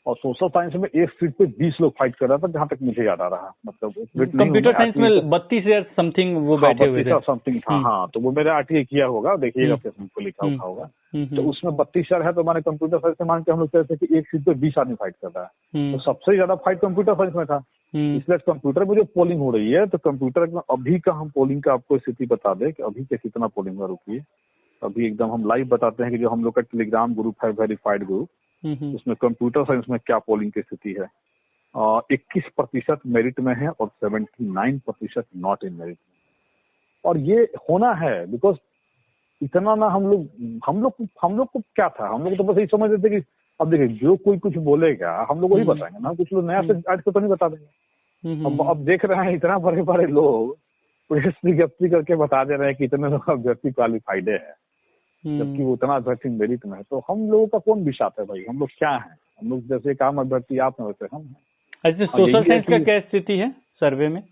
और सोशल साइंस में एक सीट पे 20 लोग फाइट कर रहा था, जहां तक मुझे याद आ रहा, मतलब कंप्यूटर साइंस में 32,000 समथिंग वो बैठे हुए थे, समथिंग था। हाँ, तो वो मेरा आरटीआई किया होगा, देखिएगा फेसबुक पे लिखा होगा। तो उसमें 32,000 है, तो मैंने कंप्यूटर साइंस से मान के हम लोग कहते हैं कि एक सीट पे 20 आदमी फाइट कर रहा है। तो सबसे ज्यादा फाइट कंप्यूटर साइंस में था। इसलिए कंप्यूटर में जो पोलिंग हो रही है, तो कंप्यूटर में अभी का हम पोलिंग का आपको स्थिति बता दें कि अभी के कितना पोलिंग हुआ, रुकिए अभी एकदम हम लाइव बताते हैं कि जो हम लोग का टेलीग्राम ग्रुप है, वेरीफाइड ग्रुप, उसमें कंप्यूटर साइंस में क्या पोलिंग की स्थिति है। 21% मेरिट में है और 79% नॉट इन मेरिट में। और ये होना है बिकॉज इतना ना हम लोग को क्या था, हम लोग तो बस यही समझते थे कि अब देखिए जो कोई कुछ बोलेगा हम लोग वही बताएंगे ना, कुछ लोग नया से आज को तो नहीं बता देंगे। अब देख रहे हैं इतना बड़े बड़े लोग प्रेस विज्ञप्ति करके बता दे रहे हैं कि इतने लोग अभ्यर्थी क्वालिफाइड है, जबकि वो उतना अभ्यर्थी मेरिट में है। तो हम लोगों का कौन विषाद है भाई, हम लोग क्या है? हम लोग जैसे एक आम अभ्यर्थी आप हैं वैसे हम हैं। अच्छा, सोशल साइंस का क्या स्थिति है सर्वे में?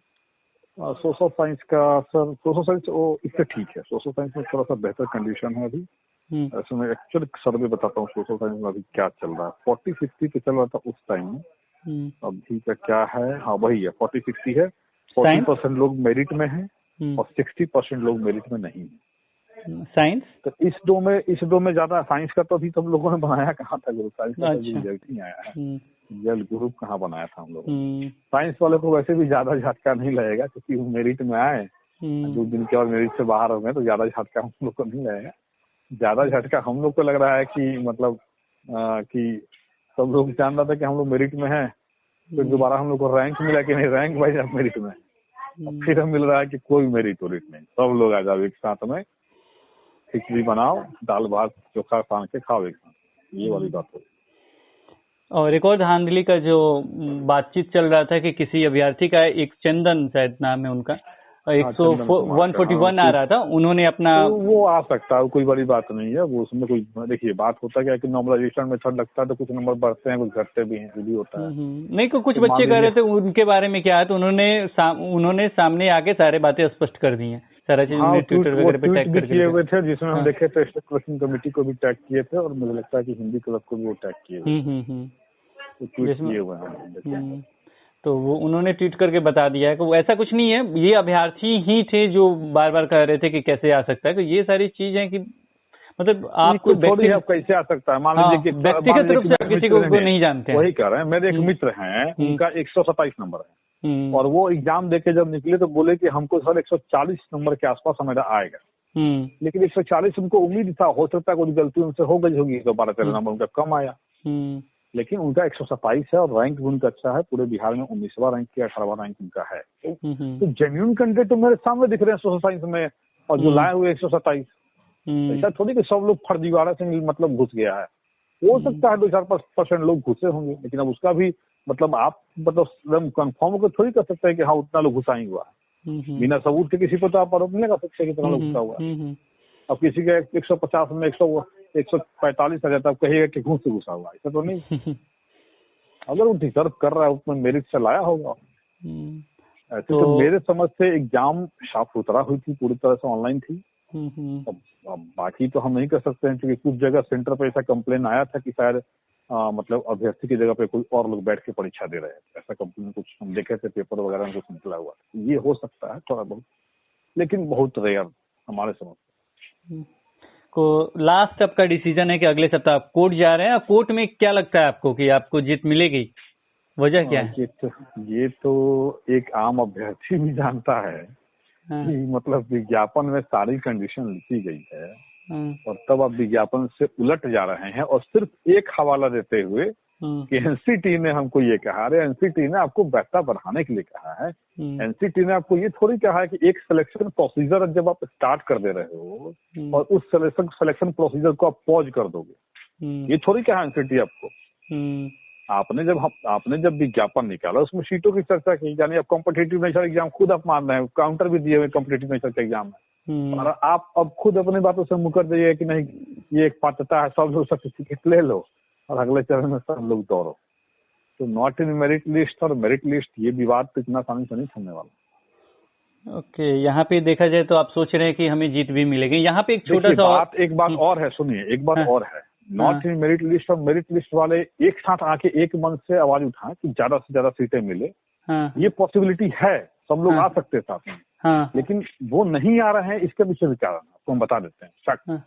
सोशल साइंस का सर, सोशल साइंस वो इससे ठीक है, सोशल साइंस में थोड़ा सा बेहतर कंडीशन है अभी। ऐसे मैं एक्चुअली सर्वे बताता हूँ सोशल साइंस में अभी क्या चल रहा है। 40-60 पे चल रहा था उस टाइम में, अभी का क्या है? हाँ वही है, 40-60 है। 40% लोग मेरिट में हैं और 60% लोग मेरिट में नहीं है। साइंस तो इस दो में ज्यादा साइंस का तो अभी तो हम लोगों ने बनाया कहाँ था ग्रुप, साइंस का रिजल्ट नहीं आया है। जल ग्रुप कहाँ बनाया था हम लोगों। साइंस वाले को वैसे भी ज्यादा झटका नहीं लगेगा क्योंकि वो मेरिट में आए, 2 दिन के और मेरिट से बाहर हो गए, तो ज्यादा झटका हम लोग को नहीं लगेगा। ज्यादा झटका हम लोग को लग रहा है कि मतलब कि सब लोग जान रहा था कि हम लोग मेरिट में हैं, फिर दोबारा हम लोग को रैंक मिला कि नहीं, रैंक वाइज आप मेरिट में, फिर हम मिल रहा है कि कोई मेरिट नहीं। सब लोग आ जाओ एक साथ में, खिचड़ी बनाओ, दाल भात चोखा सान के खाओ एक साथ, ये वाली बात हो। और एक और धांधली का जो बातचीत चल रहा था कि किसी अभ्यर्थी का, एक चंदन शायद नाम है उनका, 141 आ रहा था, उन्होंने अपना तो वो आ सकता है, कोई बड़ी बात नहीं है वो। उसमें कोई देखिए बात होता क्या है कि नॉर्मलाइजेशन मेथड लगता है तो कुछ नंबर बढ़ते हैं, कुछ घटते भी हैं, भी होता है। नहीं तो कुछ बच्चे कह रहे थे उनके बारे में क्या है, तो उन्होंने सामने आके सारे बातें स्पष्ट कर दी हैं, सारा चीज ट्विटर वगैरह पे टैग करके किए हुए थे, जिसमें हम देखे थे स्टेट क्वेश्चन कमेटी को भी टैग किए थे और मुझे लगता है कि हिंदी क्लब को भी वो टैग किए हुए हैं। तो वो उन्होंने ट्वीट करके बता दिया है कि वो ऐसा कुछ नहीं है, ये अभ्यर्थी ही थे जो बार बार कह रहे थे कि कैसे आ सकता है। तो ये सारी चीज है कि मतलब आपको थोड़ी आप कैसे आ सकता है, मान लीजिए कि व्यक्तिगत रूप से किसी को नहीं जानते हैं। वही कह रहे हैं, मेरे एक मित्र हैं, उनका 127 नंबर है और वो एग्जाम देके जब निकले तो बोले कि हमको सर 140 नंबर के आसपास हमारा आएगा, लेकिन 140 उनको उम्मीद था, हो सकता है कोई गलती उनसे हो गई होगी तो 12-13 नंबर उनका कम आया, लेकिन उनका 127 है और रैंक भी उनका अच्छा है। पूरे बिहार में 19वां रैंक या 18वां रैंक उनका है। तो जेन्युइन कैंडिडेट तो मेरे सामने दिख रहे हैं सोशल साइंस में, और जो लाए हुए 127, ऐसा थोड़ी कि सब लोग फर्जीवाड़ा से मतलब घुस गया है। हो सकता है 2-4% लोग घुसे होंगे, लेकिन अब उसका भी मतलब आप मतलब कंफर्म होकर थोड़ी कर सकते हैं कि हाँ उतना लोग घुसा ही हुआ है। बिना सबूत के किसी को तो आप आरोप नहीं लगा सकते कि इतना लोग घुसा हुआ है। अब किसी के 150 में 145 आ जाता है, कहिएगा कि घूस से घुसा हुआ, ऐसा तो नहीं। अगर वो डिजर्व कर रहा है उसमें मेरिट से लाया होगा। ऐसे तो मेरे समझ से एग्जाम साफ सुथरा हुई थी, पूरी तरह से ऑनलाइन थी। अब बाकी तो हम नहीं कर सकते हैं क्योंकि कुछ जगह सेंटर पर ऐसा कंप्लेन आया था कि शायद मतलब अभ्यर्थी की जगह पे कोई और लोग बैठ के परीक्षा दे रहे हैं, ऐसा कंप्लेन कुछ हम देखे थे, पेपर वगैरह में कुछ निकला हुआ। ये हो सकता है थोड़ा बहुत, लेकिन बहुत रेयर हमारे समझ को। लास्ट आपका डिसीजन है कि अगले सप्ताह आप कोर्ट जा रहे हैं। कोर्ट में क्या लगता है आपको कि आपको जीत मिलेगी? वजह क्या है? ये तो एक आम अभ्यर्थी भी जानता है कि मतलब विज्ञापन में सारी कंडीशन लिखी गई है और तब आप विज्ञापन से उलट जा रहे हैं और सिर्फ एक हवाला देते हुए कि एनसीटी ने हमको ये कहा। अरे एनसीटी ने आपको वैसा बढ़ाने के लिए कहा है, एनसीटी ने आपको ये थोड़ी कहा है कि एक सिलेक्शन प्रोसीजर जब आप स्टार्ट कर दे रहे हो और उस सिलेक्शन प्रोसीजर को आप पॉज कर दोगे, ये थोड़ी कहा एनसीटी आपको। आपने जब विज्ञापन निकाला उसमें सीटों की चर्चा की, यानी आप कॉम्पिटिटिव नेचर एग्जाम खुद आप मान रहे हैं, काउंटर भी दिए हुए कॉम्पिटिटिव नेचर के एग्जाम में, और आप अब खुद अपनी बातों से मुकर जाइए कि नहीं ये एक पात्रता है, सब लोग सर्टिफिकेट ले लो और अगले चरण में सब लोग दौड़ो। तो नॉट इन मेरिट लिस्ट और मेरिट लिस्ट, ये विवाद तो इतना आसानी से नहीं थमने वाला। ओके, यहाँ पे देखा जाए तो आप सोच रहे हैं कि हमें जीत भी मिलेगी। यहाँ पे एक छोटा सा एक बात और है, सुनिए, एक बात और है, नॉट इन मेरिट लिस्ट और मेरिट लिस्ट वाले एक साथ आके एक मन से आवाज उठाएं कि ज्यादा से ज्यादा सीटें मिले, ये पॉसिबिलिटी है, सब लोग आ सकते हैं साथ में, लेकिन वो नहीं आ रहे हैं। इसके पीछे भी कारण आपको हम बता देते हैं फैक्ट,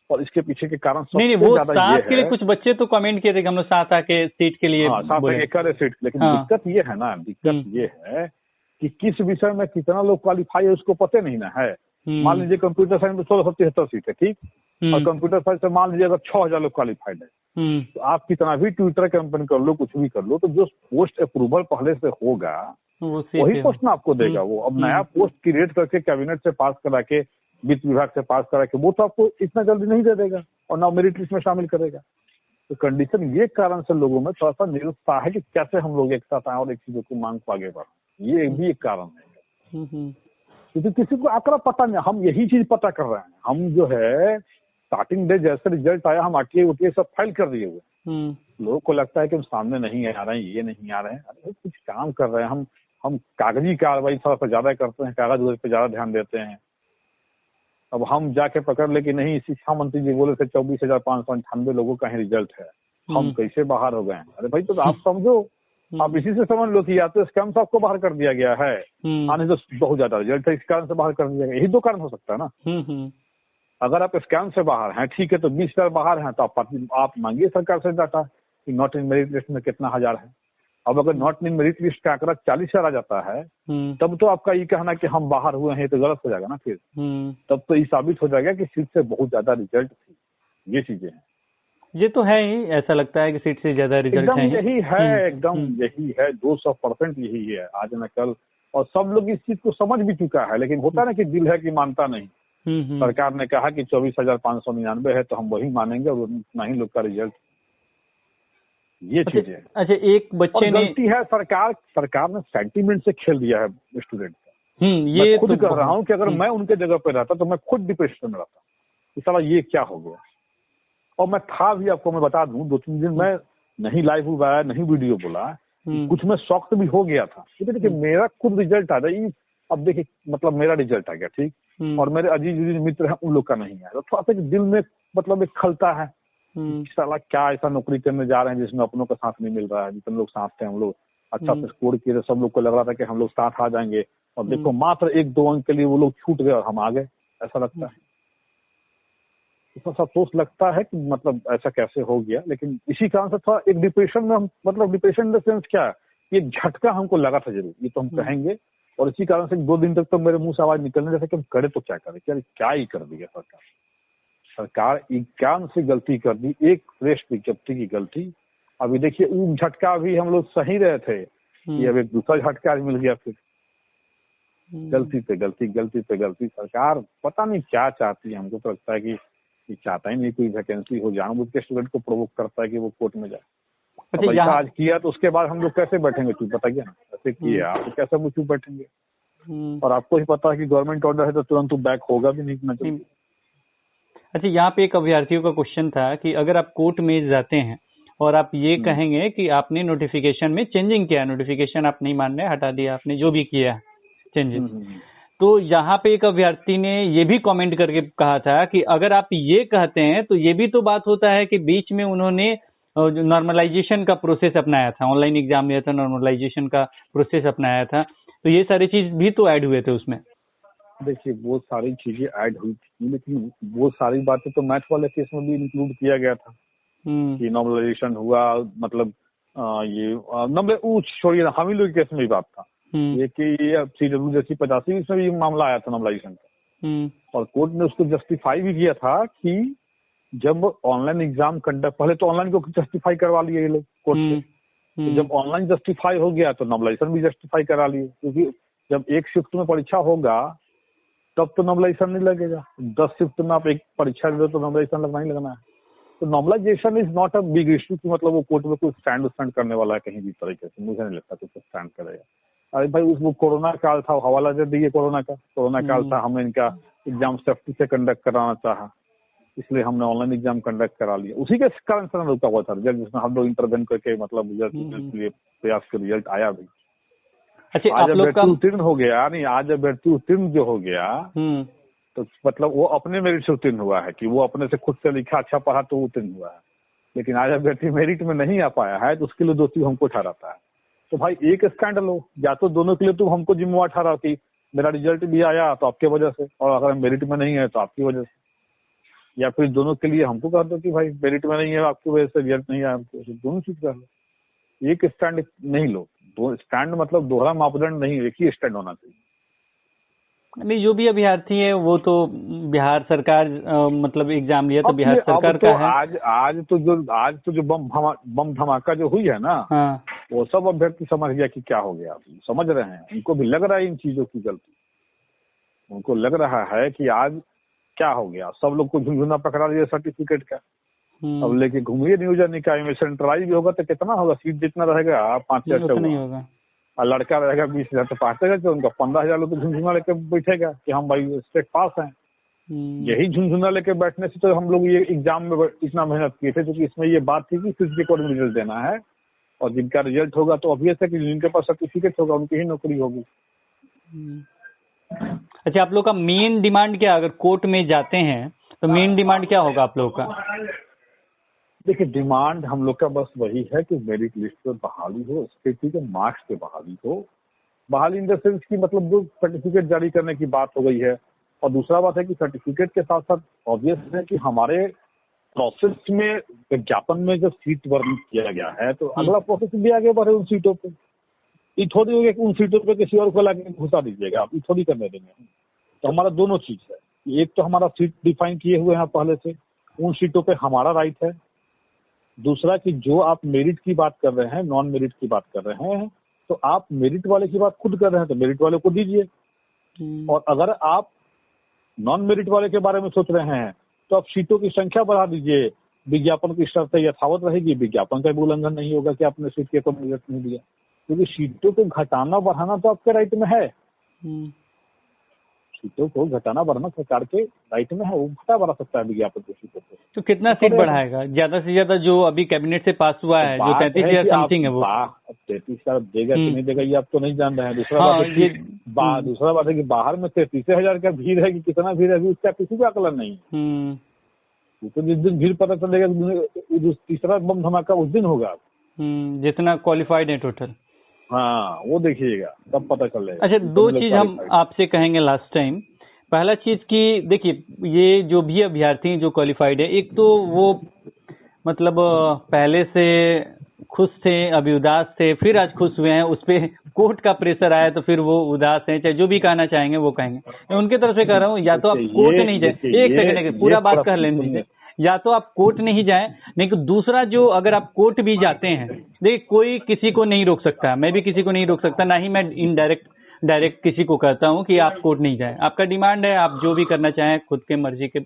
और इसके पीछे के कारण नहीं, वो साथ के लिए कुछ बच्चे तो कमेंट किए थे कि हम लोग साथ आके सीट के लिए सीट, लेकिन दिक्कत ये है ना, दिक्कत ये है कि किस विषय में कितना लोग क्वालिफाई है उसको पता नहीं ना है। मान लीजिए कंप्यूटर साइंस में 1673 सीट है, ठीक, और कंप्यूटर साइंस से मान लीजिए अगर 6000 लोग क्वालिफाइड है, तो आप कितना भी ट्विटर कैंपेन कर लो, कुछ भी कर लो, तो जो पोस्ट अप्रूवल पहले से होगा वही पोस्ट ना आपको देगा। वो अब नया पोस्ट क्रिएट करके कैबिनेट से पास करा के, वित्त विभाग से पास करा के, वो तो आपको इतना जल्दी नहीं दे देगा और ना मेरिट लिस्ट में शामिल करेगा। तो कंडीशन ये कारण से लोगों में थोड़ा सा निरुत्साह है कि कैसे हम लोग एक साथ आए और एक चीजों को मांग को आगे बढ़ाएं, ये भी एक कारण है। क्योंकि किसी को आंकड़ा पता नहीं, हम यही चीज पता कर रहे हैं। हम जो है स्टार्टिंग डे जैसे रिजल्ट आया हम आरटीआई उटीआई सब फाइल कर दिए हुए। लोगों को लगता है कि हम सामने नहीं आ रहे हैं, ये नहीं आ रहे हैं। अरे कुछ काम कर रहे हैं हम कागजी कार्रवाई थोड़ा सा ज्यादा करते हैं, कागज पे ज्यादा ध्यान देते हैं। अब हम जाके पकड़ ले कि नहीं शिक्षा मंत्री जी बोले थे 24,598 लोगों का ही रिजल्ट है, हम कैसे बाहर हो गए? अरे भाई तो आप समझो, आप इसी से समझ लो कि या तो स्कैम से आपको बाहर कर दिया गया है, आने तो बहुत ज्यादा रिजल्ट है इस कारण से बाहर कर दिया गया। यही दो कारण हो सकता है ना। अगर आप स्कैम से बाहर हैं, ठीक है, तो 20,000 बाहर हैं तो आप मांगिए सरकार से डाटा कि नॉट इन मेरिट लिस्ट में कितना हजार है। अब अगर नॉट इन मेरिट लिस्ट का आंकड़ा 40,000 आ जाता है तब तो आपका ये कहना कि हम बाहर हुए हैं तो गलत हो जाएगा ना। फिर तब तो ये साबित हो जाएगा कि सीट से बहुत ज्यादा रिजल्ट थी। ये चीजें हैं, ये तो है ही, ऐसा लगता है कि सीट से ज्यादा रिजल्ट है। यही है, एकदम यही है, 200% यही है आज न कल। और सब लोग इस चीज को समझ भी चुका है, लेकिन होता ना कि दिल है कि मानता नहीं। सरकार ने कहा कि 24,599 है तो हम वही मानेंगे और उतना ही लोग का रिजल्ट। ये चीज है। अच्छा, एक बच्चे ने गलती है सरकार ने सेंटीमेंट से खेल दिया है स्टूडेंट का। ये मैं खुद तो कह रहा हूँ कि अगर मैं उनके जगह पे रहता तो मैं खुद डिप्रेशन में रहता। इस साला ये क्या हो गया। और मैं था भी, आपको मैं बता दूं, 2-3 दिन मैं नहीं लाइव हुआ, नहीं वीडियो बोला, कुछ मैं शॉक भी हो गया था। देखिए मेरा खुद रिजल्ट आ गया, अब देखिए मतलब मेरा रिजल्ट आ गया, ठीक, और मेरे अजीज मित्र हैं उन लोग का नहीं है, तो थोड़ा सा दिल में मतलब एक खलता है। साला क्या ऐसा नौकरी करने जा रहे हैं जिसमें अपनों का साथ नहीं मिल रहा है। जितने लोग साथ थे हम लोग अच्छा से स्कोर किए थे, सब लोग को लग रहा था कि हम लोग साथ आ जाएंगे, और देखो मात्र 1-2 अंक के लिए वो लोग छूट गए और हम आ गए। ऐसा लगता है, इतना सा अफसोस लगता है कि मतलब ऐसा कैसे हो गया। लेकिन इसी कारण से थोड़ा एक डिप्रेशन में हम, मतलब डिप्रेशन इन द सेंस क्या है, एक झटका हमको लगा था जरूर, ये तो हम कहेंगे। और इसी कारण से 2 दिन तक तो मेरे मुंह से आवाज निकलने जैसे कि हम करे तो क्या करें, क्या ही कर दिया सरकार ज्ञान से गलती कर दी, एक प्रेस विज्ञप्ति की गलती। अभी देखिए वो झटका अभी हम लोग सही रहे थे, ये अब एक दूसरा झटका मिल गया फिर। गलती पे गलती। सरकार पता नहीं क्या चाहती है। हमको तो लगता है कि चाहता ही नहीं कोई वैकेंसी हो, जानबूझ के स्टूडेंट को प्रोवोक करता है कि वो कोर्ट में जाए। अच्छा, ऐसा आज किया तो उसके बाद हम लोग कैसे बैठेंगे चुप, बताइए ना। ऐसे किए आप कैसे वो चुप बैठेंगे। और आपको ही पता है कि गवर्नमेंट ऑर्डर है तो तुरंत बैक होगा भी नहीं। अच्छा, यहाँ पे एक अभ्यर्थियों का क्वेश्चन था कि अगर आप कोर्ट में जाते हैं और आप ये कहेंगे कि आपने नोटिफिकेशन में चेंजिंग किया, नोटिफिकेशन आप नहीं मान रहे, हटा दिया आपने, जो भी किया चेंजेस, तो यहाँ पे एक अभ्यर्थी ने ये भी कमेंट करके कहा था कि अगर आप ये कहते हैं तो ये भी तो बात होता है कि बीच में उन्होंने नॉर्मलाइजेशन का प्रोसेस अपनाया था, ऑनलाइन एग्जाम दिया था, नॉर्मलाइजेशन का प्रोसेस अपनाया था, तो ये सारी चीज भी तो ऐड हुए थे उसमें। देखिए वो सारी चीजें ऐड हुई थी, लेकिन वो सारी बातें तो मैथ वाले केस में भी इंक्लूड किया गया था कि नॉर्मलाइजेशन हुआ, मतलब ये नंबर छोड़िए ना, हम ही लोग केस में भी बात था ये कि CW जैसी 85 इसमें भी मामला आया था नॉर्मलाइजेशन का, और कोर्ट ने उसको जस्टिफाई भी किया था कि जब ऑनलाइन एग्जाम कंडक्ट, पहले तो ऑनलाइन को जस्टिफाई करवा लिए ये लोग कोर्ट से, तो जब ऑनलाइन जस्टिफाई हो गया तो नॉर्मलाइजेशन भी जस्टिफाई करा लिए, क्योंकि जब एक शिफ्ट में परीक्षा होगा तब तो नॉर्मलाइजेशन नहीं लगेगा। 10 शिफ्ट में आप एक परीक्षा दे दो तो नॉर्मलाइजेशन लगना ही लगना है। तो normalisation is not a big issue कि मतलब वो कोर्ट में कोई स्टैंड करने वाला है कहीं भी तरीके से, मुझे नहीं लगता कुछ स्टैंड करेगा। अरे भाई वो कोरोना काल था, हवाला दे दिए कोरोना काल था, हमने इनका एग्जाम सेफ्टी से कंडक्ट कराना चाहा, इसलिए हमने ऑनलाइन एग्जाम कंडक्ट करा लिया। उसी के कारण से रुका हुआ था रिजल्ट, जिसमें हम लोग इंटरवेन करके मतलब रिजल्ट के लिए प्रयास कर रिजल्ट आया भी। अच्छा, आज अभ्यर्थी उत्तीर्ण हो गया, नहीं आज अभ्यर्थी उत्तीर्ण जो हो गया तो मतलब वो अपने मेरिट से उत्तीर्ण हुआ है कि वो अपने से खुद से लिखा, अच्छा पढ़ा तो उत्तीर्ण हुआ है। लेकिन आज अभ्यर्थी मेरिट में नहीं आ पाया है तो उसके लिए दोषी हमको ठहराता है। तो भाई एक स्कैंडल हो, या तो दोनों के लिए तुम हमको जिम्मेवार ठहराओ कि मेरा रिजल्ट भी आया तो आपके वजह से, और अगर मेरिट में नहीं है तो आपकी वजह से, या फिर दोनों के लिए हमको कह दो कि भाई मेरिट में नहीं है आपकी वजह से रिजल्ट नहीं आया, दोनों चीज कर लो। एक स्टैंड नहीं लो, दो स्टैंड मतलब दोहरा मापदंड नहीं, एक ही स्टैंड होना चाहिए। नहीं, जो भी अभ्यर्थी है वो तो बिहार सरकार मतलब एग्जाम लिया तो बिहार सरकार का है। आज तो जो बम धमाका जो हुई है ना, वो सब अभ्यर्थी समझ गया कि क्या हो गया, समझ रहे हैं, उनको भी लग रहा है इन चीजों की गलती, उनको लग रहा है कि आज क्या हो गया। सब लोग को झुंझुना पकड़ा दिया सर्टिफिकेट का, अब लेके घूमिए नियोजन निकाय में, सेंट्रलाइज भी होगा तो कितना होगा, सीट जितना रहेगा 5-6 नहीं होगा। और लड़का रहेगा 20,000 तो पास रहेगा, तो उनका 15,000 लोग तो झुंझुना लेके बैठेगा कि हम भाई स्टेट पास हैं। यही झुंझुना लेके बैठने से तो हम लोग ये एग्जाम में इतना मेहनत किए थे, क्योंकि इसमें ये बात थी कि फिजिक्स के अकॉर्डिंग रिजल्ट देना है, और जिनका रिजल्ट होगा तो ऑब्वियस है कि जिनके पास सर्टिफिकेट होगा उनकी ही नौकरी होगी। अच्छा, आप लोग का मेन डिमांड क्या, अगर कोर्ट में जाते हैं तो मेन डिमांड क्या होगा आप लोग का? देखिए, डिमांड हम लोग का बस वही है कि मेरिट लिस्ट पे बहाली हो, स्थिति के मार्क्स पे बहाली हो। बहाली इन द सेंस की मतलब जो सर्टिफिकेट जारी करने की बात हो गई है, और दूसरा बात है कि सर्टिफिकेट के साथ साथ ऑब्वियस है कि हमारे प्रोसेस में, विज्ञापन में जब सीट वर्णित किया गया है तो अगला प्रोसेस भी आगे बढ़े उन सीटों पे। ये थोड़ी होगी कि उन सीटों पे किसी और को लाके घुसा दीजिएगा आप, ये थोड़ी करने देंगे। तो हमारा दोनों चीज है, एक तो हमारा सीट डिफाइन किए हुए हैं पहले से, उन सीटों पे हमारा राइट है। दूसरा कि जो आप मेरिट की बात कर रहे हैं, नॉन मेरिट की बात कर रहे हैं, तो आप मेरिट वाले की बात खुद कर रहे हैं तो मेरिट वाले को दीजिए। और अगर आप नॉन मेरिट वाले के बारे में सोच रहे हैं तो आप सीटों की संख्या बढ़ा दीजिए। विज्ञापन की शर्त यथावत रहेगी, विज्ञापन का भी उल्लंघन नहीं होगा कि आपने सीट के कोई रिजल्ट नहीं दिया, क्योंकि सीटों को घटाना बढ़ाना तो आपके राइट में है। सीटों को घटाना बढ़ाना सरकार के राइट में है, वो घटा बढ़ा सकता है विज्ञापन की सीटों को। तो कितना सीट बढ़ाएगा? ज्यादा से ज्यादा जो अभी कैबिनेट से पास हुआ है, जो 33,000 समथिंग है, वो 33,000 देगा कि नहीं देगा ये आप तो नहीं जान रहे हैं। दूसरा बात है कि बाहर में 33,000 का भीड़ है कि कितना भीड़ है, उसका किसी का आकलन नहीं। तो जिस दिन भीड़ पता चलेगा, तीसरा बम धमाका उस दिन होगा, जितना क्वालिफाइड है टोटल। हाँ, वो देखिएगा तब पता चलेगा। अच्छा, दो चीज हम आपसे कहेंगे लास्ट टाइम। पहला चीज कि देखिए, ये जो भी अभ्यर्थी जो क्वालिफाइड है, एक तो वो मतलब पहले से खुश थे, अभी उदास थे, फिर आज खुश हुए हैं, उस पर कोर्ट का प्रेशर आया तो फिर वो उदास हैं। चाहे जो भी कहना चाहेंगे वो कहेंगे। मैं उनकी तरफ से कह रहा हूँ, या तो आप कोर्ट नहीं जाए, एक सेकंड पूरा बात कर लेने दीजिए, या तो आप कोर्ट नहीं जाए, नहीं तो दूसरा जो अगर आप कोर्ट भी जाते हैं, देखिए कोई किसी को नहीं रोक सकता, मैं भी किसी को नहीं रोक सकता, ना ही मैं डायरेक्ट किसी को कहता हूं कि आप कोर्ट नहीं जाएं। आपका डिमांड है, आप जो भी करना चाहें खुद के मर्जी के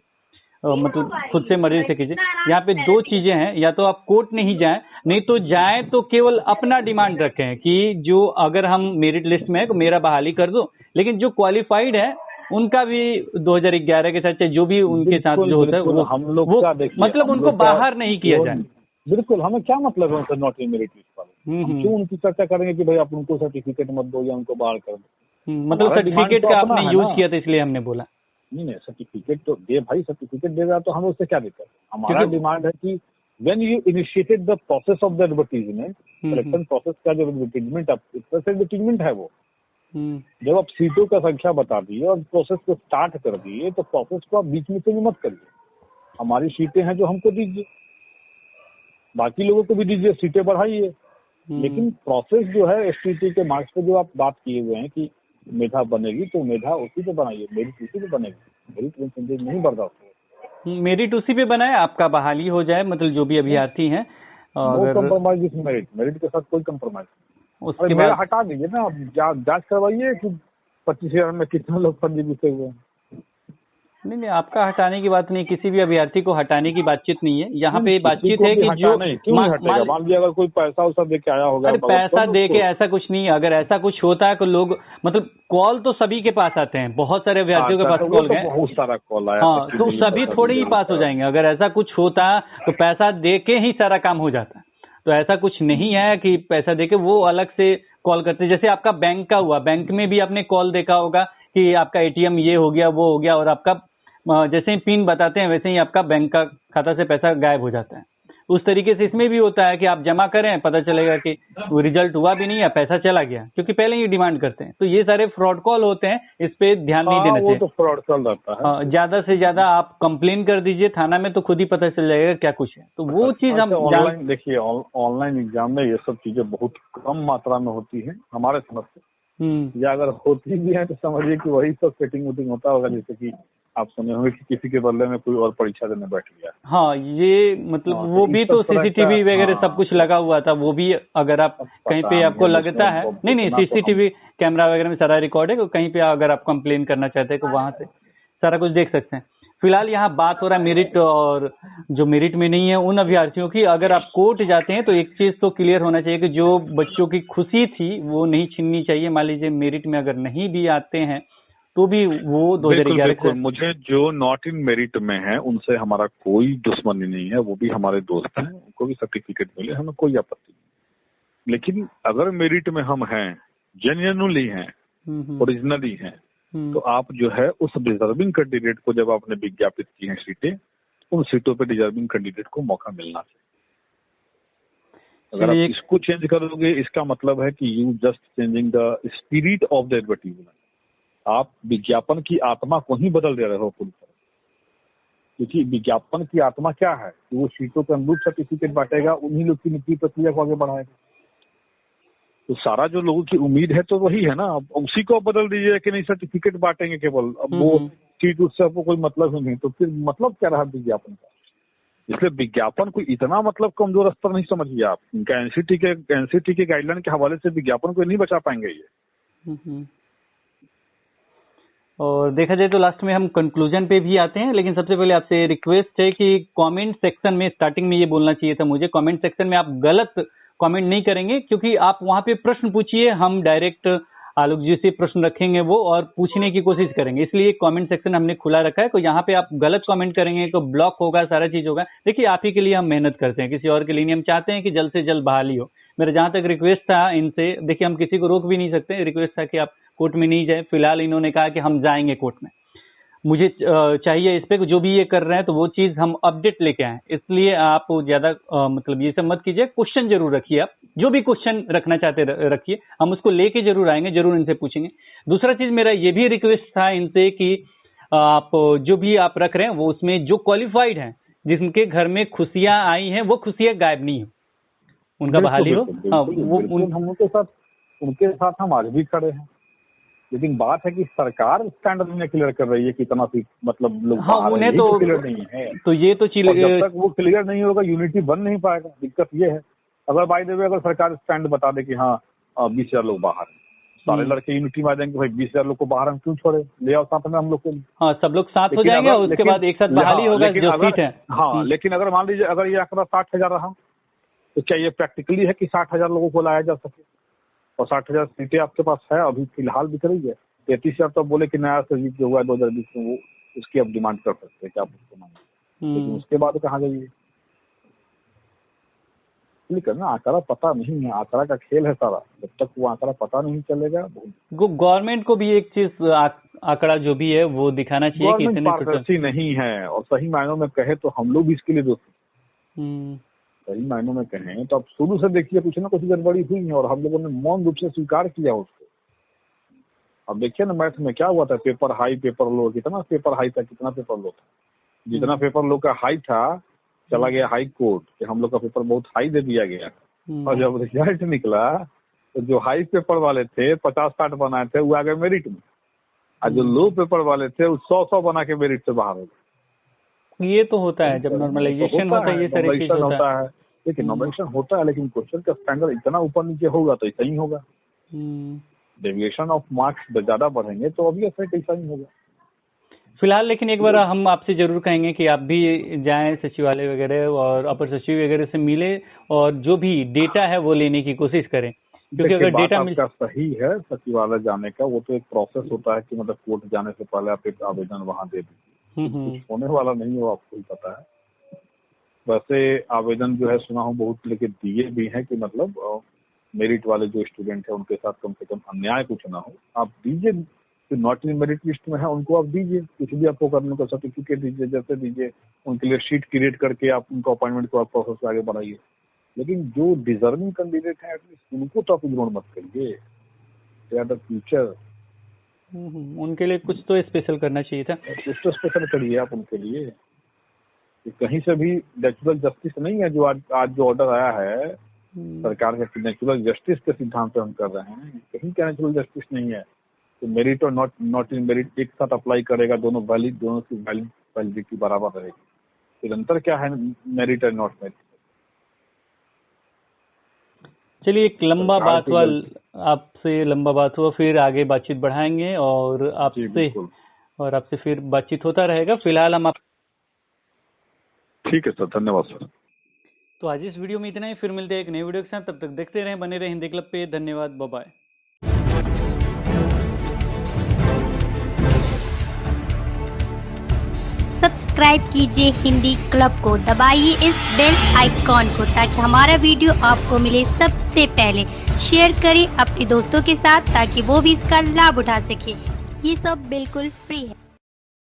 मतलब खुद से मर्जी से कीजिए। यहाँ पे दो चीजें हैं, या तो आप कोर्ट नहीं जाएं, नहीं तो जाएं तो केवल अपना डिमांड रखें कि जो अगर हम मेरिट लिस्ट में है तो मेरा बहाली कर दो, लेकिन जो क्वालिफाइड है उनका भी 2011 के साथ जो भी उनके साथ जो होता है वो हम लोग का मतलब उनको बाहर नहीं किया जाए। बिल्कुल, हमें क्या मतलब है उनसे नॉट इन मेरिट लिस्ट वाले, हम क्यों उनकी चर्चा करेंगे कि भाई आप उनको सर्टिफिकेट मत दो या उनको बाहर कर दो। मतलब सर्टिफिकेट का आपने यूज किया था इसलिए हमने बोला। नहीं, सर्टिफिकेट तो दे भाई, सर्टिफिकेट दे रहा तो हमें उससे क्या दिक्कत। हमारा डिमांड है कि when you initiated the process of the advertisement, selection process का जो एडवर्टीजमेंट है वो, जब आप सीटों का संख्या बता दिए और प्रोसेस को स्टार्ट कर दिए तो प्रोसेस को आप बीच में से भी मत करिए। हमारी सीटें हैं जो हमको दीजिए, बाकी लोगों को भी दीजिए, सीटें बढ़ाइए, लेकिन प्रोसेस जो है एसटीटी के मार्क्स पे जो आप बात किए हुए हैं कि मेधा बनेगी तो मेधा उसी पे बनाइए, मेरिट उसी पे बनेगी, मेरिट परसेंटेज नहीं बढ़ रहा। मेरिट उसी पे बनाए, आपका बहाली हो जाए, मतलब जो भी अभ्यर्थी हैं। नो कंप्रोमाइज विथ मेरिट के साथ कोई कंप्रोमाइज। उसके बाद हटा दीजिए ना, आप जांच करवाइए कि 25,000 में कितने लोग फर्जी बिके हुए हैं। नहीं, आपका हटाने की बात नहीं, किसी भी अभ्यर्थी को हटाने की बातचीत नहीं है। यहाँ पे बातचीत है कि जो मान लीजिए अगर कोई पैसा उसा दे के आया होगा। अरे पैसा दे के ऐसा कुछ नहीं, अगर ऐसा कुछ होता है तो लोग मतलब कॉल तो सभी के पास आते हैं, बहुत सारे अभ्यर्थियों के पास कॉल गए, बहुत सारा कॉल आया। हाँ, तो सभी थोड़े ही पास हो जाएंगे। अगर ऐसा कुछ होता तो पैसा दे के ही सारा काम हो जाता। तो ऐसा कुछ नहीं है कि पैसा देके वो अलग से कॉल करते। जैसे आपका बैंक का हुआ, बैंक में भी आपने कॉल देखा होगा कि आपका एटीएम ये हो गया वो हो गया, और आपका जैसे ही पिन बताते हैं वैसे ही आपका बैंक का खाता से पैसा गायब हो जाता है। उस तरीके से इसमें भी होता है कि आप जमा करें, पता चलेगा कि वो रिजल्ट हुआ भी नहीं है, पैसा चला गया, क्योंकि पहले ही डिमांड करते हैं। तो ये सारे फ्रॉड कॉल होते हैं, इस पे ध्यान नहीं देना चाहिए। वो तो फ्रॉड कॉल रहता है। ज्यादा से ज्यादा आप कंप्लेन कर दीजिए थाना में, तो खुद ही पता चल जाएगा क्या कुछ है। तो वो चीज हम ऑनलाइन देखिए, ऑनलाइन एग्जाम में ये सब चीजें बहुत कम मात्रा में होती है हमारे समझ से, या अगर होती भी है तो समझिए कि वही सब सेटिंग वोटिंग होता होगा। जैसे कि आप सुने होंगे कि किसी के बदले में कोई और परीक्षा देने बैठ गया। हाँ, ये मतलब वो भी तो सीसीटीवी वगैरह सब कुछ लगा हुआ था। वो भी अगर आप कहीं पे आपको लगता है, नहीं सीसीटीवी कैमरा वगैरह में सारा रिकॉर्ड है, कहीं पे अगर आप कंप्लेन करना चाहते हैं तो वहां से सारा कुछ देख सकते हैं। फिलहाल यहाँ बात हो रहा है मेरिट और जो मेरिट में नहीं है उन अभ्यर्थियों की। अगर आप कोर्ट जाते हैं तो एक चीज तो क्लियर होना चाहिए कि जो बच्चों की खुशी थी वो नहीं छीननी चाहिए। मान लीजिए मेरिट में अगर नहीं भी आते हैं तो भी वो 2011 बिल्कुल, मुझे जो नॉट इन मेरिट में है उनसे हमारा कोई दुश्मनी नहीं है, वो भी हमारे दोस्त हैं, उनको भी सर्टिफिकेट मिले, हमें कोई आपत्ति नहीं। लेकिन अगर मेरिट में हम हैं, जेन्युइनली हैं, ओरिजिनली हैं, तो आप जो है उस डिजर्विंग कैंडिडेट को, जब आपने विज्ञापित की हैं सीटें, उन सीटों पे डिजर्विंग कैंडिडेट को मौका मिलना चाहिए। अगर आप इसको चेंज करोगे, इसका मतलब है कि you just changing the spirit of the advertisement. आप विज्ञापन की आत्मा को ही बदल दे रहे हो पूरी तरह। क्योंकि विज्ञापन की आत्मा क्या है कि वो सीटों के अनुरूप सर्टिफिकेट बांटेगा, उन्हीं लोग की नियुक्ति प्रक्रिया को आगे बढ़ाएगा। तो सारा जो लोगों की उम्मीद है तो वही है ना। अब उसी को बदल दीजिए कि नहीं सर्टिफिकेट बांटेंगे केवल, अब वो सीट उससे आपको कोई मतलब ही नहीं, तो फिर मतलब क्या रहा विज्ञापन का। इसलिए विज्ञापन को इतना मतलब कमजोर स्तर नहीं समझिए आप। इनका एनसीटी के गाइडलाइन के हवाले से विज्ञापन को नहीं बचा पाएंगे ये। और देखा जाए तो लास्ट में हम कंक्लूजन पे भी आते हैं, लेकिन सबसे पहले आपसे रिक्वेस्ट है कि कमेंट सेक्शन में, स्टार्टिंग में ये बोलना चाहिए था मुझे, कमेंट सेक्शन में आप गलत कमेंट नहीं करेंगे, क्योंकि आप वहां पे प्रश्न पूछिए, हम डायरेक्ट आलोक जी से प्रश्न रखेंगे वो और पूछने की कोशिश करेंगे। इसलिए कमेंट सेक्शन हमने खुला रखा है, तो यहाँ पे आप गलत कमेंट करेंगे तो ब्लॉक होगा, सारा चीज होगा। देखिए आप ही के लिए हम मेहनत करते हैं, किसी और के लिए नहीं। हम चाहते हैं कि जल्द से जल्द बहाली हो। मेरा जहां तक रिक्वेस्ट था इनसे, देखिए हम किसी को रोक भी नहीं सकते, रिक्वेस्ट था कि आप कोर्ट में नहीं जाए। फिलहाल इन्होंने कहा कि हम जाएंगे कोर्ट में। मुझे चाहिए इस पे जो भी ये कर रहे हैं तो वो चीज हम अपडेट लेके आए। इसलिए आप ज्यादा मतलब ये सब मत कीजिए, क्वेश्चन जरूर रखिए। आप जो भी क्वेश्चन रखना चाहते रखिए, हम उसको लेके जरूर आएंगे, जरूर इनसे पूछेंगे। दूसरा चीज मेरा ये भी रिक्वेस्ट था इनसे कि आप जो भी आप रख रहे हैं वो उसमें जो क्वालिफाइड हैं, जिनके घर में खुशियां आई हैं, वो खुशियां गायब नहीं हो, उनका बहाली हो। हाँ, वो हम उनके साथ हम आज भी खड़े हैं। लेकिन बात है कि सरकार स्टैंडर्ड में क्लियर कर रही है कि इतना मतलब लोग हाँ, उन्हें तो क्लियर नहीं है। तो ये तो चीज जब तक वो क्लियर नहीं होगा यूनिटी बन नहीं पाएगा। दिक्कत ये है, अगर बाय द वे अगर सरकार स्टैंड बता दे कि हाँ 20,000 लोग बाहर हैं, सारे लड़के यूनिटी में आ जाएंगे, भाई 20,000 लोग को बाहर हम क्यों छोड़े, ले आओ साथ में हम लोग को। हाँ, सब लोग साथ हो जाएंगे और उसके बाद एक साथ बहाली होगा जो सीट है। हाँ, लेकिन अगर मान लीजिए अगर ये आंकड़ा 60,000 रहा तो क्या ये प्रैक्टिकली है कि 60,000 लोगों को लाया जा सके? और 60,000 सीटें आपके पास है, अभी फिलहाल बिक रही है। 33,000 तो बोले कि नया सर्विस जो हुआ है 2020 में, वो उसकी आप डिमांड कर सकते हैं कि आप उसको मांगे, लेकिन उसके बाद कहाँ जाइए? करना आंकड़ा पता नहीं है, आंकड़ा का खेल है सारा। जब तक वो आंकड़ा पता नहीं चलेगा, गवर्नमेंट को भी एक चीज आंकड़ा जो भी है वो दिखाना चाहिए कि इतने पारदर्शी नहीं है। और सही मायनों में कहे तो हम लोग इसके लिए दोषी। सही मायनों में कहें तो अब शुरू से देखिए कुछ ना कुछ गड़बड़ी हुई है और हम लोगों ने मौन रूप से स्वीकार किया उसको। अब देखिए ना मैथ में क्या हुआ था, पेपर हाई पेपर लो, कितना पेपर हाई था, कितना पेपर लो था। जितना पेपर लो का हाई था चला गया हाई कोर्ट कि हम लोग का पेपर बहुत हाई दे दिया गया। और जब रिजल्ट निकला तो जो हाई पेपर वाले थे 50-60 बनाए थे वो आ गए मेरिट में, और जो लो पेपर वाले थे वो 100-100 बना के मेरिट से बाहर हो गए। ये तो होता है जब नॉर्मलाइजेशन होता है, ये सारी चीज होता है। लेकिन नॉर्मलाइजेशन होता है, लेकिन क्वेश्चन का स्टैंडर्ड इतना ऊपर नीचे होगा तो ऐसा ही होगा। डेविएशन ऑफ मार्क्स ज्यादा बढ़ेंगे तो अभी ऐसा कैसा ही होगा। फिलहाल लेकिन एक बार हम आपसे जरूर कहेंगे कि आप भी जाएं सचिवालय वगैरह और अपर सचिव वगैरह से मिले और जो भी डेटा है वो लेने की कोशिश करें, क्योंकि अगर डेटा आपका सही है सचिवालय जाने का, वो तो एक प्रोसेस होता है कि मतलब कोर्ट जाने से पहले आप एक आवेदन वहाँ दे दीजिए। होने वाला नहीं है वो आपको ही पता है। वैसे आवेदन जो है सुना हूँ बहुत लेकिन दिए भी हैं कि मतलब मेरिट वाले जो स्टूडेंट है उनके साथ कम से कम अन्याय कुछ ना हो, आप दीजिए। जो नॉट इन मेरिट लिस्ट में है उनको आप दीजिए, कुछ भी आपको करने का सर्टिफिकेट दीजिए, जैसे दीजिए उनके लिए शीट क्रिएट करके आप उनका अपॉइंटमेंट को आप प्रोसेस आगे बढ़ाइए। लेकिन जो डिजर्विंग कैंडिडेट है एटलीस्ट उनको तो आप इग्नोर मत करिए, दे आर द फ्यूचर। उनके लिए कुछ तो स्पेशल करना चाहिए था, कुछ तो स्पेशल करिए आप उनके लिए। कहीं से भी नेचुरल जस्टिस नहीं है। जो आज जो ऑर्डर आया है सरकार के, नेचुरल जस्टिस के सिद्धांत पे हम कर रहे हैं, कहीं का नेचुरल जस्टिस नहीं है। तो मेरिट और नॉट इन मेरिट एक साथ अप्लाई करेगा, दोनों वैलिड, दोनों की वैलिडिटी बराबर रहेगी। फिर अंतर क्या है मेरिट और नॉट मेरिट? चलिए एक लंबा बात हुआ, आपसे लंबा बात हुआ, फिर आगे बातचीत बढ़ाएंगे और आपसे और आपसे फिर बातचीत होता रहेगा। फिलहाल हम आप ठीक है सर, धन्यवाद सर। तो आज इस वीडियो में इतना ही, फिर मिलते हैं एक नई वीडियो के साथ। तब तक देखते रहें, बने रहें हिंदी क्लब पे। धन्यवाद, बाय बाय। सब्सक्राइब कीजिए हिंदी क्लब को, दबाइए इस बेल आइकॉन को ताकि हमारा वीडियो आपको मिले सबसे पहले। शेयर करें अपने दोस्तों के साथ ताकि वो भी इसका लाभ उठा सके। ये सब बिल्कुल फ्री है।